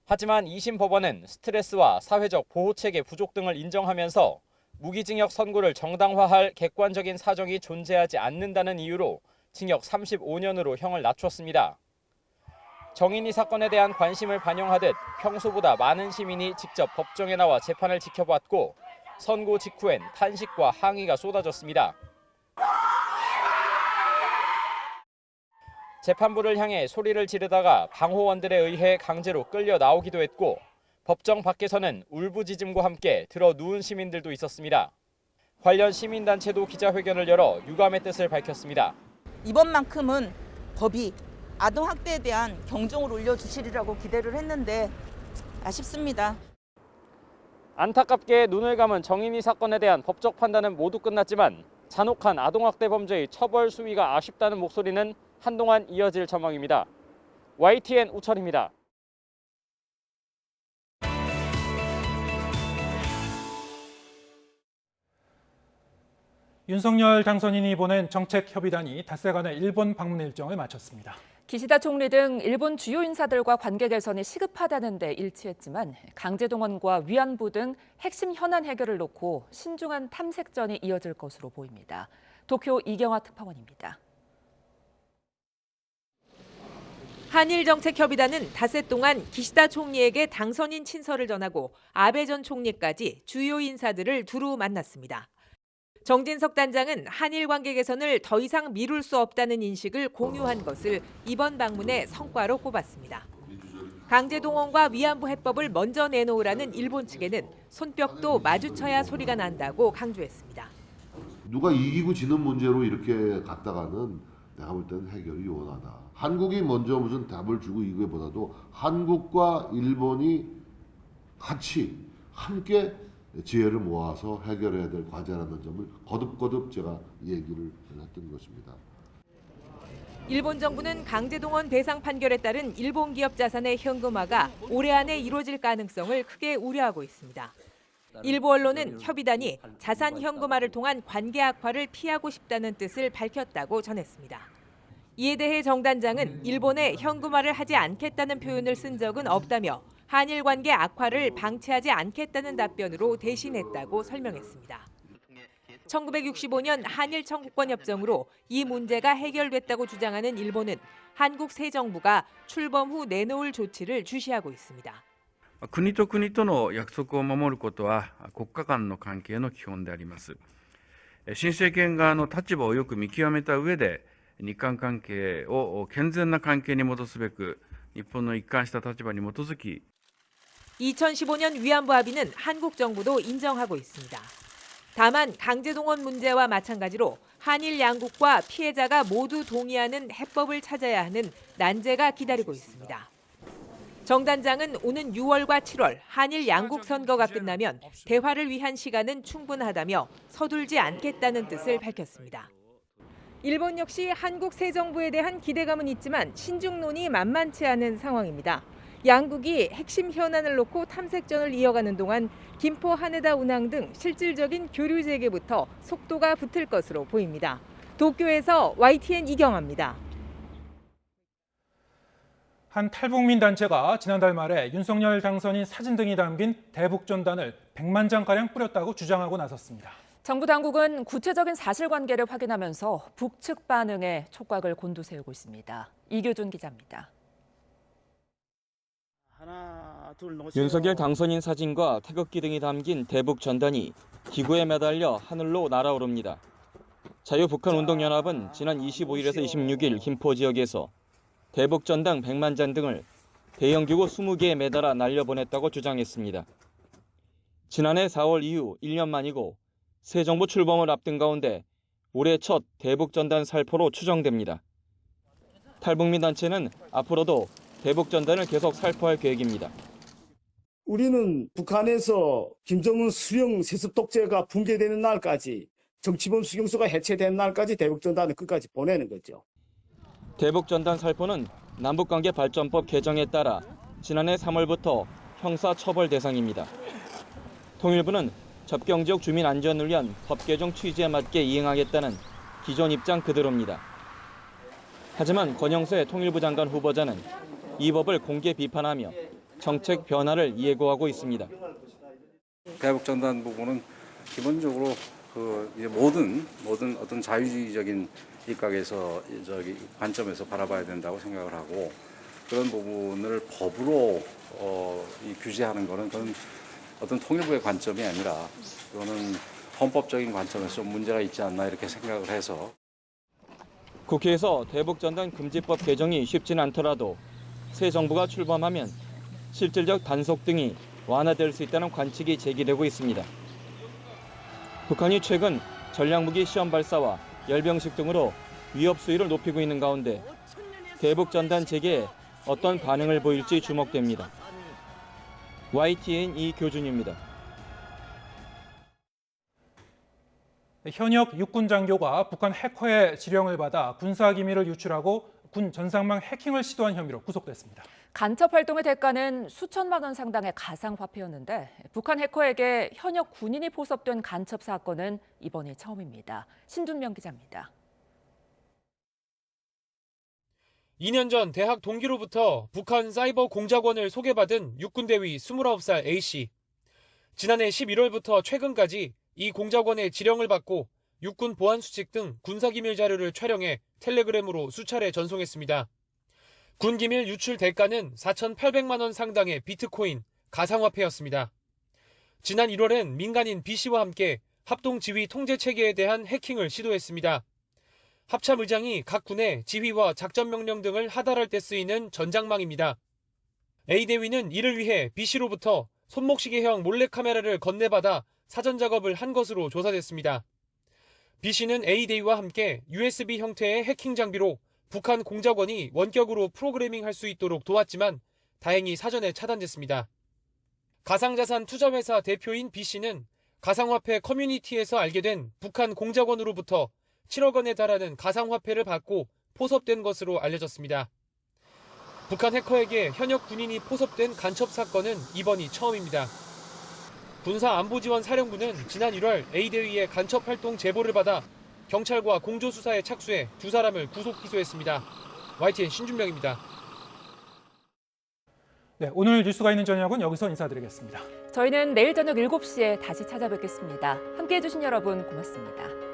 [SPEAKER 10] 하지만 2심 법원은 스트레스와 사회적 보호체계 부족 등을 인정하면서 무기징역 선고를 정당화할 객관적인 사정이 존재하지 않는다는 이유로 징역 35년으로 형을 낮췄습니다. 정인이 사건에 대한 관심을 반영하듯 평소보다 많은 시민이 직접 법정에 나와 재판을 지켜봤고 선고 직후엔 탄식과 항의가 쏟아졌습니다. 재판부를 향해 소리를 지르다가 방호원들에 의해 강제로 끌려 나오기도 했고 법정 밖에서는 울부짖음과 함께 들어 누운 시민들도 있었습니다. 관련 시민단체도 기자회견을 열어 유감의 뜻을 밝혔습니다.
[SPEAKER 13] 이번만큼은 법이 아동학대에 대한 경종을 울려주시리라고 기대를 했는데 아쉽습니다.
[SPEAKER 10] 안타깝게 눈을 감은 정인이 사건에 대한 법적 판단은 모두 끝났지만 잔혹한 아동학대 범죄의 처벌 수위가 아쉽다는 목소리는 한동안 이어질 전망입니다. YTN 우철입니다.
[SPEAKER 1] 윤석열 당선인이 보낸 정책협의단이 닷새간의 일본 방문 일정을 마쳤습니다.
[SPEAKER 2] 기시다 총리 등 일본 주요 인사들과 관계 개선이 시급하다는 데 일치했지만 강제동원과 위안부 등 핵심 현안 해결을 놓고 신중한 탐색전이 이어질 것으로 보입니다. 도쿄 이경화 특파원입니다. 한일정책협의단은 닷새 동안 기시다 총리에게 당선인 친서를 전하고 아베 전 총리까지 주요 인사들을 두루 만났습니다. 정진석 단장은 한일 관계 개선을 더 이상 미룰 수 없다는 인식을 공유한 것을 이번 방문의 성과로 꼽았습니다. 강제동원과 위안부 해법을 먼저 내놓으라는 일본 측에는 손뼉도 마주쳐야 소리가 난다고 강조했습니다.
[SPEAKER 14] 누가 이기고 지는 문제로 이렇게 갔다가는 내가 볼 때는 해결이 요원하다. 한국이 먼저 무슨 답을 주고 이거보다도 한국과 일본이 같이 함께 지혜를 모아서 해결해야 될 과제라는 점을 거듭거듭 제가 얘기를 했던 것입니다.
[SPEAKER 2] 일본 정부는 강제동원 배상 판결에 따른 일본 기업 자산의 현금화가 올해 안에 이루어질 가능성을 크게 우려하고 있습니다. 일부 언론은 협의단이 자산 현금화를 통한 관계 악화를 피하고 싶다는 뜻을 밝혔다고 전했습니다. 이에 대해 정 단장은 일본에 현금화를 하지 않겠다는 표현을 쓴 적은 없다며 한일 관계 악화를 방치하지 않겠다는 답변으로 대신했다고 설명했습니다. 1965년 한일 청구권 협정으로 이 문제가 해결됐다고 주장하는 일본은 한국 새 정부가 출범 후 내놓을 조치를 주시하고 있습니다.
[SPEAKER 15] 国と国との約束を守ることは国家間の関係の基本であります。新政権側の立場をよく見極めた上で日韓関係を健全な関係に戻すべく日本の一貫した立場に基づき
[SPEAKER 2] 2015년 위안부 합의는 한국 정부도 인정하고 있습니다. 다만 강제동원 문제와 마찬가지로 한일 양국과 피해자가 모두 동의하는 해법을 찾아야 하는 난제가 기다리고 있습니다. 정 단장은 오는 6월과 7월 한일 양국 선거가 끝나면 대화를 위한 시간은 충분하다며 서둘지 않겠다는 뜻을 밝혔습니다.
[SPEAKER 3] 일본 역시 한국 새 정부에 대한 기대감은 있지만 신중론이 만만치 않은 상황입니다. 양국이 핵심 현안을 놓고 탐색전을 이어가는 동안 김포 하네다 운항 등 실질적인 교류 재개부터 속도가 붙을 것으로 보입니다. 도쿄에서 YTN 이경아입니다.
[SPEAKER 1] 한 탈북민 단체가 지난달 말에 윤석열 당선인 사진 등이 담긴 대북 전단을 100만 장가량 뿌렸다고 주장하고 나섰습니다.
[SPEAKER 2] 정부 당국은 구체적인 사실관계를 확인하면서 북측 반응에 촉각을 곤두세우고 있습니다. 이교준 기자입니다.
[SPEAKER 16] 윤석열 당선인 사진과 태극기 등이 담긴 대북 전단이 기구에 매달려 하늘로 날아오릅니다. 자유북한운동연합은 지난 25일에서 26일 김포 지역에서 대북 전당 100만 장 등을 대형 기구 20개에 매달아 날려보냈다고 주장했습니다. 지난해 4월 이후 1년 만이고 새 정부 출범을 앞둔 가운데 올해 첫 대북 전단 살포로 추정됩니다. 탈북민 단체는 앞으로도 대북 전단을 계속 살포할 계획입니다.
[SPEAKER 17] 우리는 북한에서 김정은 수령 세습 독재가 붕괴되는 날까지 정치범 수용소가 해체되는 날까지 대북 전단을 끝까지 보내는 거죠.
[SPEAKER 16] 대북 전단 살포는 남북관계 발전법 개정에 따라 지난해 3월부터 형사 처벌 대상입니다. 통일부는 접경지역 주민 안전을 위한 법 개정 취지에 맞게 이행하겠다는 기존 입장 그대로입니다. 하지만 권영세 통일부 장관 후보자는 이 법을 공개 비판하며 정책 변화를 예고하고 있습니다.
[SPEAKER 18] 대북 전단 부분은 기본적으로 모든 어떤 자유주의적인 입각에서 관점에서 바라봐야 된다고 생각을 하고 그런 부분을 법으로 규제하는 것은 그건 어떤 통일부의 관점이 아니라 그거는 헌법적인 관점에서 좀 문제가 있지 않나 이렇게 생각을 해서
[SPEAKER 16] 국회에서 대북 전단 금지법 개정이 쉽지는 않더라도 새 정부가 출범하면 실질적 단속 등이 완화될 수 있다는 관측이 제기되고 있습니다. 북한이 최근 전략무기 시험 발사와 열병식 등으로 위협 수위를 높이고 있는 가운데 대북 전단 재개에 어떤 반응을 보일지 주목됩니다. YTN 이교준입니다.
[SPEAKER 1] 현역 육군 장교가 북한 해커의 지령을 받아 군사 기밀을 유출하고 군 전상망 해킹을 시도한 혐의로 구속됐습니다.
[SPEAKER 2] 간첩 활동의 대가는 수천만 원 상당의 가상화폐였는데 북한 해커에게 현역 군인이 포섭된 간첩 사건은 이번이 처음입니다. 신준명 기자입니다.
[SPEAKER 19] 2년 전 대학 동기로부터 북한 사이버 공작원을 소개받은 육군대위 29살 A씨. 지난해 11월부터 최근까지 이 공작원의 지령을 받고 육군 보안 수칙 등 군사기밀 자료를 촬영해 텔레그램으로 수차례 전송했습니다. 군기밀 유출 대가는 4,800만 원 상당의 비트코인, 가상화폐였습니다. 지난 1월엔 민간인 B씨와 함께 합동지휘 통제체계에 대한 해킹을 시도했습니다. 합참의장이 각 군의 지휘와 작전명령 등을 하달할 때 쓰이는 전장망입니다. A대위는 이를 위해 B씨로부터 손목시계형 몰래카메라를 건네받아 사전 작업을 한 것으로 조사됐습니다. B씨는 A대위와 함께 USB 형태의 해킹 장비로 북한 공작원이 원격으로 프로그래밍할 수 있도록 도왔지만 다행히 사전에 차단됐습니다. 가상자산 투자회사 대표인 B씨는 가상화폐 커뮤니티에서 알게 된 북한 공작원으로부터 7억 원에 달하는 가상화폐를 받고 포섭된 것으로 알려졌습니다. 북한 해커에게 현역 군인이 포섭된 간첩 사건은 이번이 처음입니다. 군사안보지원사령부는 지난 1월 A대위의 간첩 활동 제보를 받아 경찰과 공조수사에 착수해 두 사람을 구속 기소했습니다. YTN 신준명입니다.
[SPEAKER 1] 네, 오늘 뉴스가 있는 저녁은 여기서 인사드리겠습니다.
[SPEAKER 2] 저희는 내일 저녁 7시에 다시 찾아뵙겠습니다. 함께해 주신 여러분 고맙습니다.